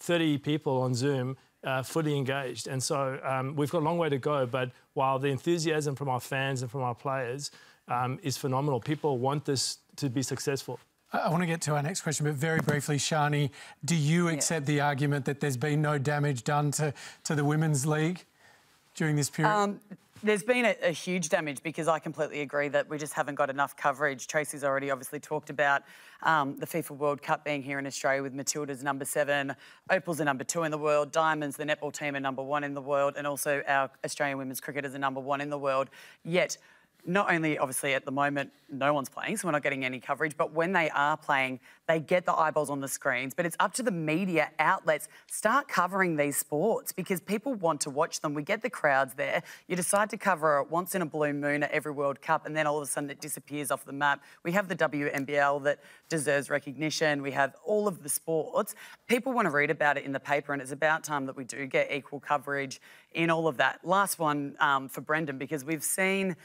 30 people on Zoom fully engaged. And so we've got a long way to go, but while the enthusiasm from our fans and from our players is phenomenal, people want this to be successful. I want to get to our next question, but very briefly, Sharni, do you accept the argument that there's been no damage done to the Women's League during this period? There's been a huge damage, because I completely agree that we just haven't got enough coverage. Tracey's already obviously talked about the FIFA World Cup being here in Australia with Matilda's number 7, Opals are number 2 in the world, Diamonds, the netball team, are number 1 in the world, and also our Australian women's cricketers are number 1 in the world. Yet not only, obviously, at the moment, no one's playing, so we're not getting any coverage, but when they are playing, they get the eyeballs on the screens. But it's up to the media outlets, start covering these sports because people want to watch them. We get the crowds there. You decide to cover it once in a blue moon at every World Cup, and then all of a sudden it disappears off the map. We have the WNBL that deserves recognition. We have all of the sports. People want to read about it in the paper, and it's about time that we do get equal coverage in all of that. Last one for Brendon, because we've seen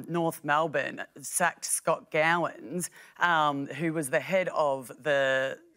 North Melbourne sacked Scott Gowans, who was the head of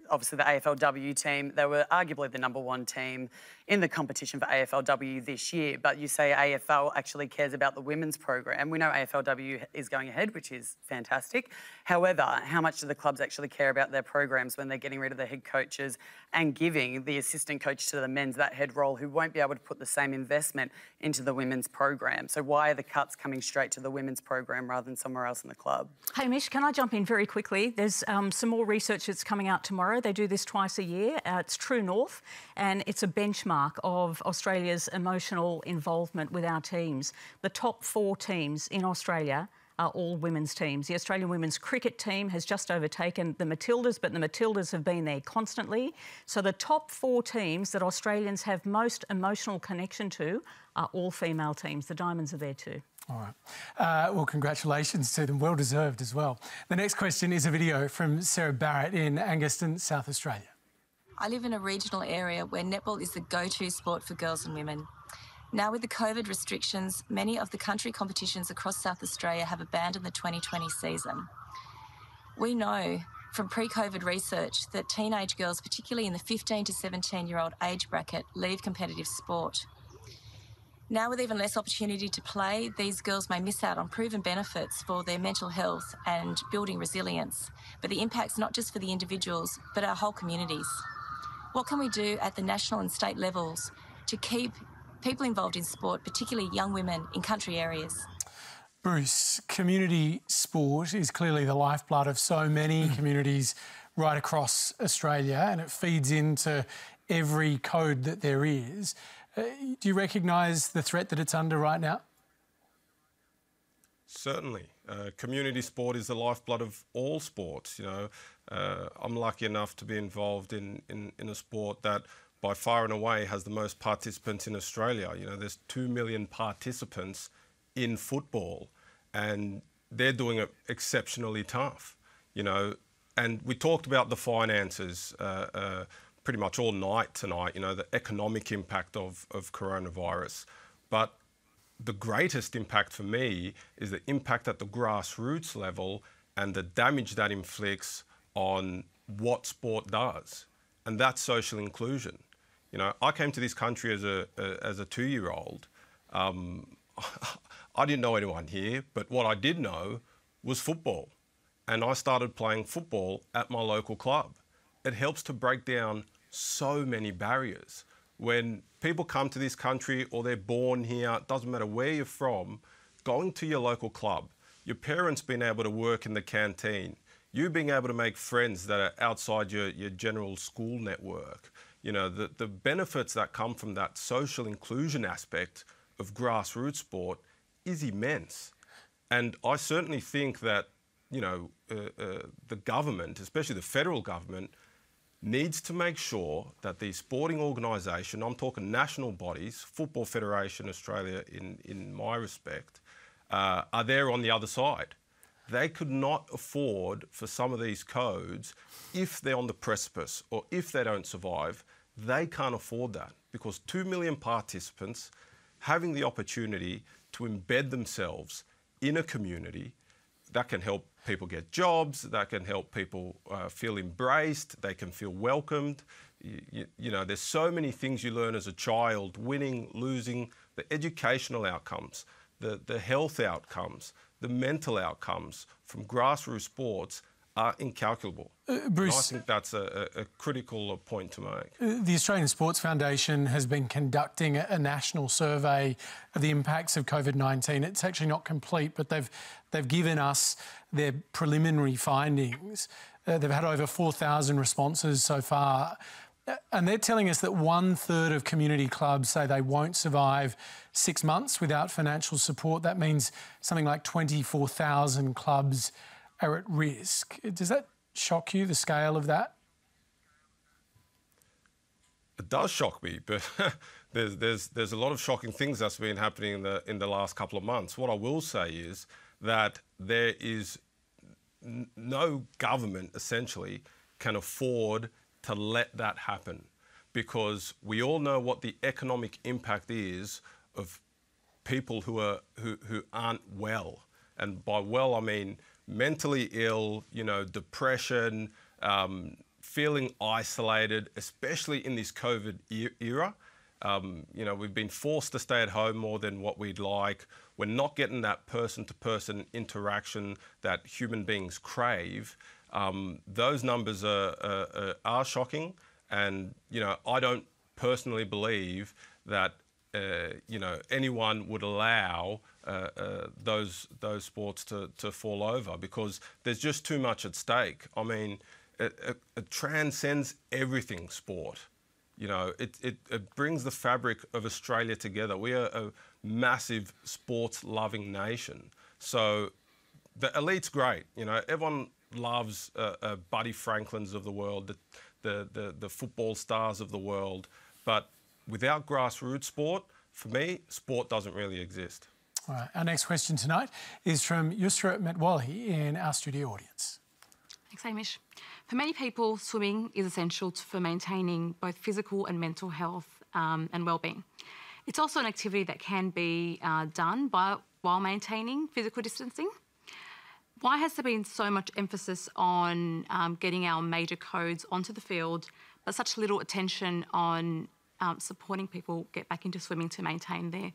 obviously the AFLW team. They were arguably the #1 team in the competition for AFLW this year, but you say AFL actually cares about the women's program. We know AFLW is going ahead, which is fantastic. However, how much do the clubs actually care about their programs when they're getting rid of the head coaches and giving the assistant coach to the men's that head role who won't be able to put the same investment into the women's program? So why are the cuts coming straight to the women's program rather than somewhere else in the club? Hey, Mish, can I jump in very quickly? There's some more research that's coming out tomorrow. They do this twice a year. It's True North, and it's a benchmark of Australia's emotional involvement with our teams. The top 4 teams in Australia are all women's teams. The Australian women's cricket team has just overtaken the Matildas, but the Matildas have been there constantly. So the top 4 teams that Australians have most emotional connection to are all female teams. The Diamonds are there too. All right. Well, congratulations to them. Well deserved as well. The next question is a video from Sarah Barrett in Angaston, South Australia. I live in a regional area where netball is the go-to sport for girls and women. Now with the COVID restrictions, many of the country competitions across South Australia have abandoned the 2020 season. We know from pre-COVID research that teenage girls, particularly in the 15 to 17-year-old age bracket, leave competitive sport. Now with even less opportunity to play, these girls may miss out on proven benefits for their mental health and building resilience. But the impact's not just for the individuals, but our whole communities. What can we do at the national and state levels to keep people involved in sport, particularly young women in country areas? Bruce, community sport is clearly the lifeblood of so many communities right across Australia, and it feeds into every code that there is. Do you recognise the threat that it's under right now? Certainly. Community sport is the lifeblood of all sports. You know, I'm lucky enough to be involved in a sport that by far and away has the most participants in Australia. You know, there's 2 million participants in football, and they're doing it exceptionally tough. You know, and we talked about the finances pretty much all night tonight, you know, the economic impact of coronavirus. But the greatest impact for me is the impact at the grassroots level and the damage that inflicts on what sport does. And that's social inclusion. You know, I came to this country as a 2-year-old. I didn't know anyone here, but what I did know was football. And I started playing football at my local club. It helps to break down so many barriers. When people come to this country or they're born here, it doesn't matter where you're from, going to your local club, your parents being able to work in the canteen, you being able to make friends that are outside your general school network, you know, the benefits that come from that social inclusion aspect of grassroots sport is immense. And I certainly think that, you know, the government, especially the federal government, needs to make sure that these sporting organisations, I'm talking national bodies, Football Federation Australia in my respect, are there on the other side. They could not afford for some of these codes, if they're on the precipice or if they don't survive, they can't afford that, because 2 million participants having the opportunity to embed themselves in a community that can help people get jobs, that can help people feel embraced, they can feel welcomed. You know, there's so many things you learn as a child, winning, losing, the educational outcomes, the health outcomes, the mental outcomes from grassroots sports are incalculable. Bruce, I think that's a critical point to make. The Australian Sports Foundation has been conducting a national survey of the impacts of COVID-19. It's actually not complete, but they've given us their preliminary findings. They've had over 4,000 responses so far. And they're telling us that 1/3 of community clubs say they won't survive 6 months without financial support. That means something like 24,000 clubs are at risk. Does that shock you, the scale of that? It does shock me, but there's a lot of shocking things that's been happening in the last couple of months. What I will say is that there is no government essentially can afford to let that happen, because we all know what the economic impact is of people who aren't well, and by well I mean mentally ill, you know, depression, feeling isolated, especially in this COVID era. You know, we've been forced to stay at home more than what we'd like. We're not getting that person-to-person interaction that human beings crave. Those numbers are shocking, and you know, I don't personally believe that you know, anyone would allow those sports to fall over, because there's just too much at stake. I mean, it transcends everything, sport. You know, it brings the fabric of Australia together. We are a massive sports-loving nation. So the elite's great. You know, everyone loves Buddy Franklins of the world, the football stars of the world. But without grassroots sport, for me, sport doesn't really exist. All right, our next question tonight is from Yusra Metwali in our studio audience. Thanks, Hamish. For many people, swimming is essential for maintaining both physical and mental health and well-being. It's also an activity that can be done while maintaining physical distancing. Why has there been so much emphasis on getting our major codes onto the field, but such little attention on supporting people get back into swimming to maintain their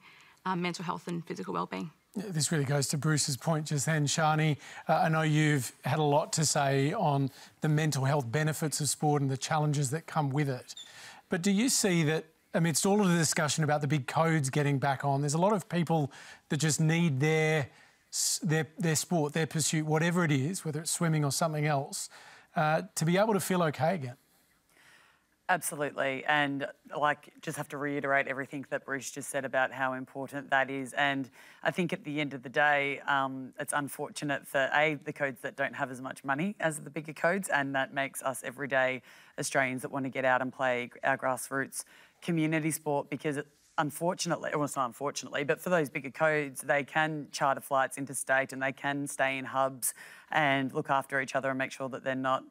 mental health and physical well-being? This really goes to Bruce's point just then, Sharni. I know you've had a lot to say on the mental health benefits of sport and the challenges that come with it. But do you see that amidst all of the discussion about the big codes getting back on, there's a lot of people that just need their sport, their pursuit, whatever it is, whether it's swimming or something else, to be able to feel okay again? Absolutely, and just have to reiterate everything that Bruce just said about how important that is. And I think at the end of the day, it's unfortunate for the codes that don't have as much money as the bigger codes, and that makes us everyday Australians that want to get out and play our grassroots community sport, because unfortunately, well, it's not unfortunately, but for those bigger codes, they can charter flights interstate and they can stay in hubs and look after each other and make sure that they're not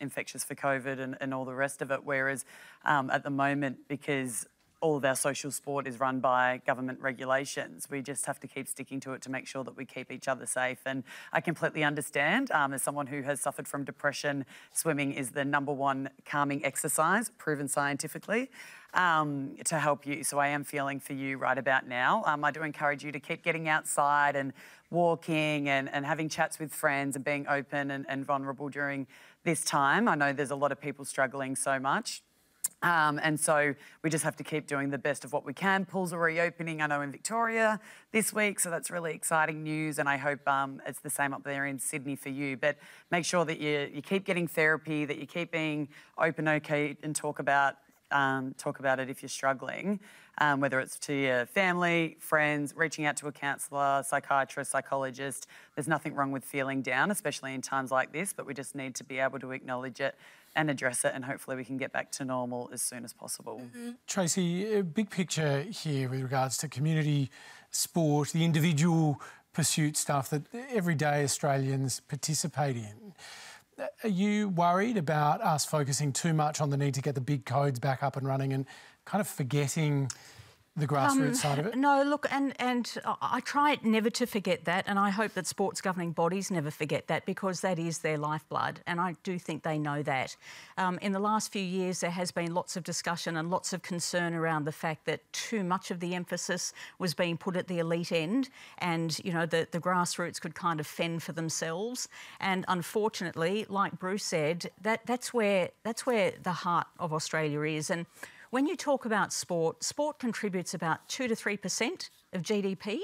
infectious for COVID and all the rest of it. Whereas at the moment, because all of our social sport is run by government regulations, we just have to keep sticking to it to make sure that we keep each other safe. And I completely understand, as someone who has suffered from depression, swimming is the #1 calming exercise, proven scientifically, to help you. So I am feeling for you right about now. I do encourage you to keep getting outside and walking and having chats with friends and being open and vulnerable during this time. I know there's a lot of people struggling so much. And so we just have to keep doing the best of what we can. Pools are reopening, I know, in Victoria this week, so that's really exciting news, and I hope it's the same up there in Sydney for you. But make sure that you keep getting therapy, that you keep being open, okay, and talk about it if you're struggling, whether it's to your family, friends, reaching out to a counsellor, psychiatrist, psychologist. There's nothing wrong with feeling down, especially in times like this, but we just need to be able to acknowledge it and address it, and hopefully we can get back to normal as soon as possible. Tracey, a big picture here with regards to community sport, the individual pursuit stuff that everyday Australians participate in. Are you worried about us focusing too much on the need to get the big codes back up and running and kind of forgetting the grassroots side of it? No, look, and I try never to forget that, and I hope that sports governing bodies never forget that, because that is their lifeblood, and I do think they know that. In the last few years, there has been lots of discussion and lots of concern around the fact that too much of the emphasis was being put at the elite end, and, you know, the grassroots could kind of fend for themselves. And unfortunately, like Bruce said, that's where the heart of Australia is. And when you talk about sport, sport contributes about 2 to 3% of GDP,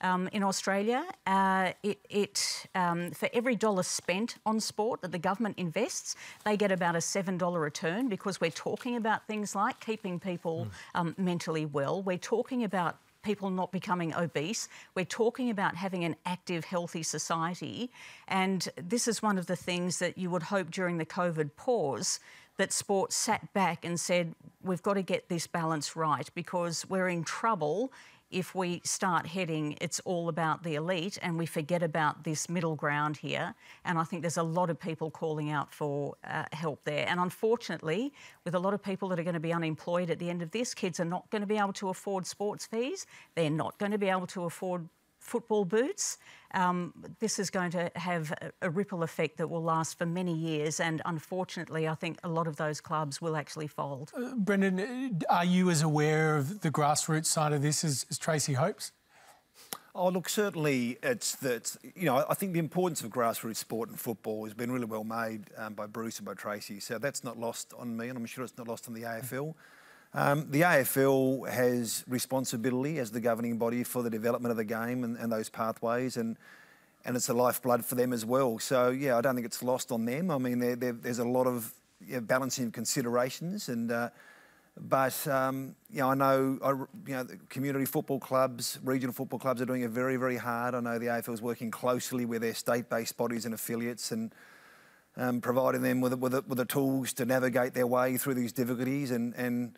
in Australia. For every dollar spent on sport that the government invests, they get about a $7 return, because we're talking about things like keeping people mentally well. We're talking about people not becoming obese. We're talking about having an active, healthy society. And this is one of the things that you would hope during the COVID pause that sport sat back and said, we've got to get this balance right, because we're in trouble if we start heading, it's all about the elite and we forget about this middle ground here. And I think there's a lot of people calling out for help there. And unfortunately, with a lot of people that are going to be unemployed at the end of this, kids are not going to be able to afford sports fees. They're not going to be able to afford football boots. This is going to have a ripple effect that will last for many years, and unfortunately I think a lot of those clubs will actually fold. Brendon, are you as aware of the grassroots side of this as Tracey hopes? Oh, look, certainly it's that, I think the importance of grassroots sport and football has been really well made by Bruce and by Tracey, so that's not lost on me, and I'm sure it's not lost on the AFL. The AFL has responsibility as the governing body for the development of the game and those pathways, and it's the lifeblood for them as well. So, yeah, I don't think it's lost on them. I mean, there's a lot of balancing considerations, and but I know the community football clubs, regional football clubs are doing it very, very hard. I know the AFL is working closely with their state-based bodies and affiliates, and providing them with the tools to navigate their way through these difficulties and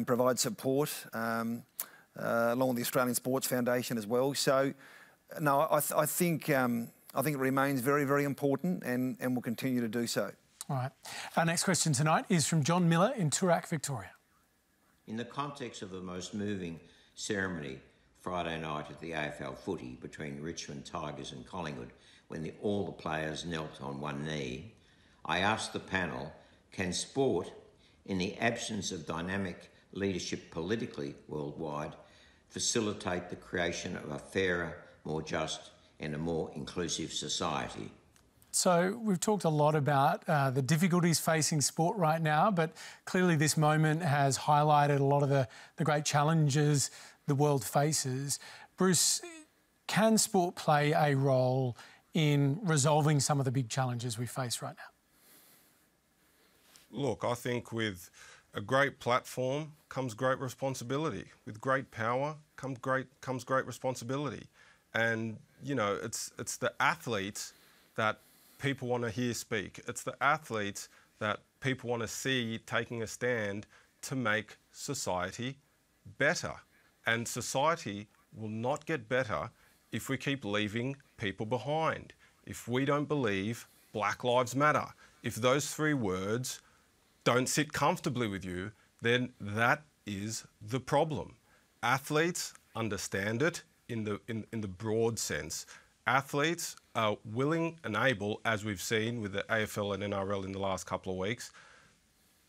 provide support along with the Australian Sports Foundation as well. So, no, I think it remains very, very important and will continue to do so. All right. Our next question tonight is from John Miller in Toorak, Victoria. In the context of the most moving ceremony Friday night at the AFL footy between Richmond Tigers and Collingwood, when all the players knelt on one knee, I asked the panel, can sport, in the absence of dynamic leadership politically worldwide, facilitate the creation of a fairer, more just and a more inclusive society? So we've talked a lot about the difficulties facing sport right now, but clearly this moment has highlighted a lot of the great challenges the world faces. Bruce, can sport play a role in resolving some of the big challenges we face right now? Look, I think with a great platform comes great responsibility. With great power comes great responsibility. And, it's the athletes that people want to hear speak. It's the athletes that people want to see taking a stand to make society better. And society will not get better if we keep leaving people behind. If we don't believe Black Lives Matter, if those three words don't sit comfortably with you, then that is the problem. Athletes understand it in the broad sense. Athletes are willing and able, as we've seen with the AFL and NRL in the last couple of weeks,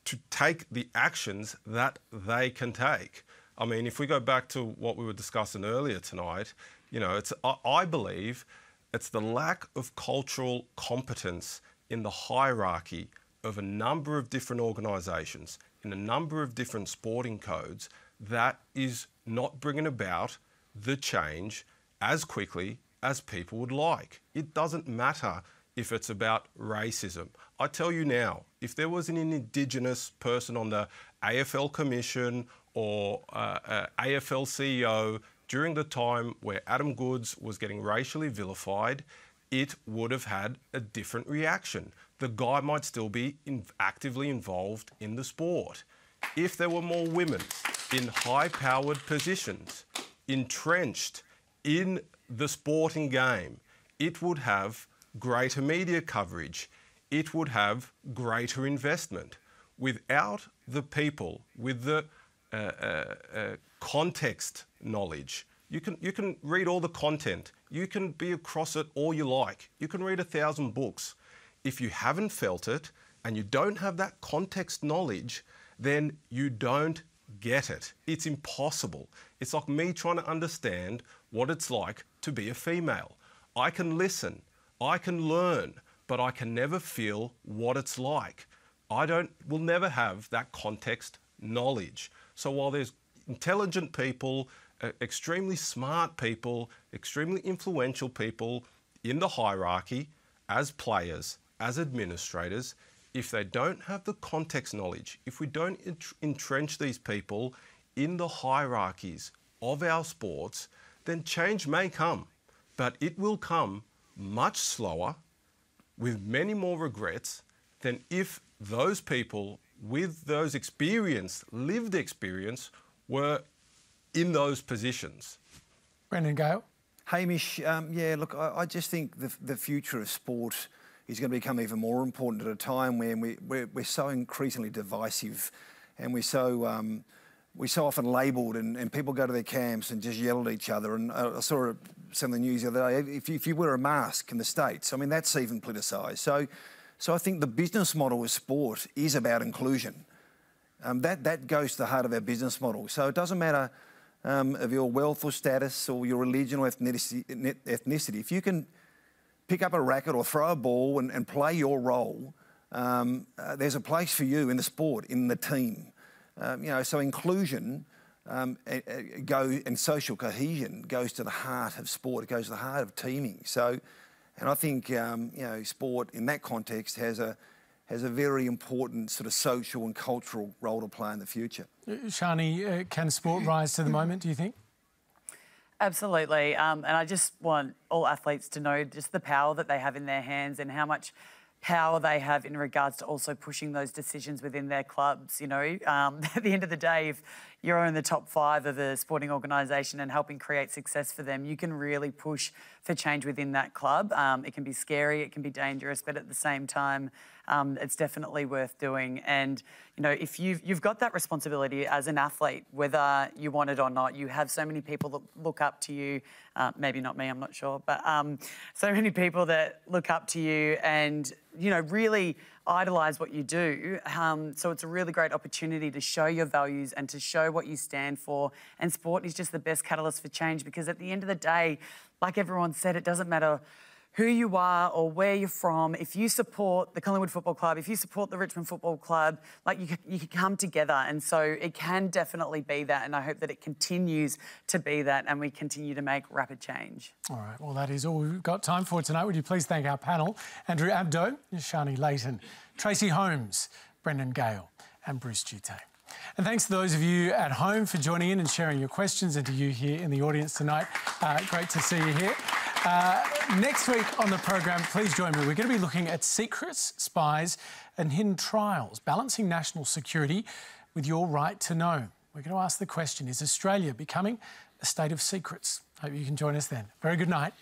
to take the actions that they can take. I mean, if we go back to what we were discussing earlier tonight, I believe it's the lack of cultural competence in the hierarchy of a number of different organisations, in a number of different sporting codes, that is not bringing about the change as quickly as people would like. It doesn't matter if it's about racism. I tell you now, if there was an Indigenous person on the AFL Commission or AFL CEO during the time where Adam Goodes was getting racially vilified, it would have had a different reaction. The guy might still be actively involved in the sport. If there were more women in high-powered positions, entrenched in the sporting game, it would have greater media coverage. It would have greater investment. Without the people with the context knowledge, you can read all the content. You can be across it all you like. You can read 1,000 books. If you haven't felt it and you don't have that context knowledge, then you don't get it. It's impossible. It's like me trying to understand what it's like to be a female. I can listen, I can learn, but I can never feel what it's like. Will never have that context knowledge. So while there's intelligent people extremely smart people, extremely influential people in the hierarchy as players, as administrators. If they don't have the context knowledge, if we don't entrench these people in the hierarchies of our sports, then change may come, but it will come much slower, with many more regrets, than if those people with those lived experience, were in those positions. Brendon, Gale? Hamish, yeah, look, I just think the future of sport is going to become even more important at a time when we're so increasingly divisive, and we're so often labelled, and people go to their camps and just yell at each other. And I saw some of the news the other day. If you wear a mask in the States, I mean, that's even politicised. So I think the business model of sport is about inclusion. That goes to the heart of our business model. So it doesn't matter of your wealth or status or your religion or ethnicity. If you can pick up a racket or throw a ball and play your role, there's a place for you in the sport, in the team. So inclusion and social cohesion goes to the heart of sport. It goes to the heart of teaming. And I think sport in that context has a very important sort of social and cultural role to play in the future. Sharni, can sport rise to the moment, do you think? Absolutely. And I just want all athletes to know just the power that they have in their hands and how much power they have in regards to also pushing those decisions within their clubs. At the end of the day, if you're in the top 5 of a sporting organisation and helping create success for them, you can really push for change within that club. It can be scary, it can be dangerous, but at the same time, it's definitely worth doing. And, if you've got that responsibility as an athlete, whether you want it or not, you have so many people that look up to you, maybe not me, I'm not sure, but so many people that look up to you and, really idolise what you do. So it's a really great opportunity to show your values and to show what you stand for. And sport is just the best catalyst for change, because at the end of the day, like everyone said, it doesn't matter who you are or where you're from. If you support the Collingwood Football Club, if you support the Richmond Football Club, you can come together. And so it can definitely be that. And I hope that it continues to be that and we continue to make rapid change. All right, well, that is all we've got time for tonight. Would you please thank our panel, Andrew Abdo, Sharni Layton, Tracey Holmes, Brendon Gale and Bruce Djite. And thanks to those of you at home for joining in and sharing your questions, and to you here in the audience tonight. Great to see you here. Next week on the program, please join me. We're going to be looking at secrets, spies and hidden trials, balancing national security with your right to know. We're going to ask the question, is Australia becoming a state of secrets? Hope you can join us then. Very good night.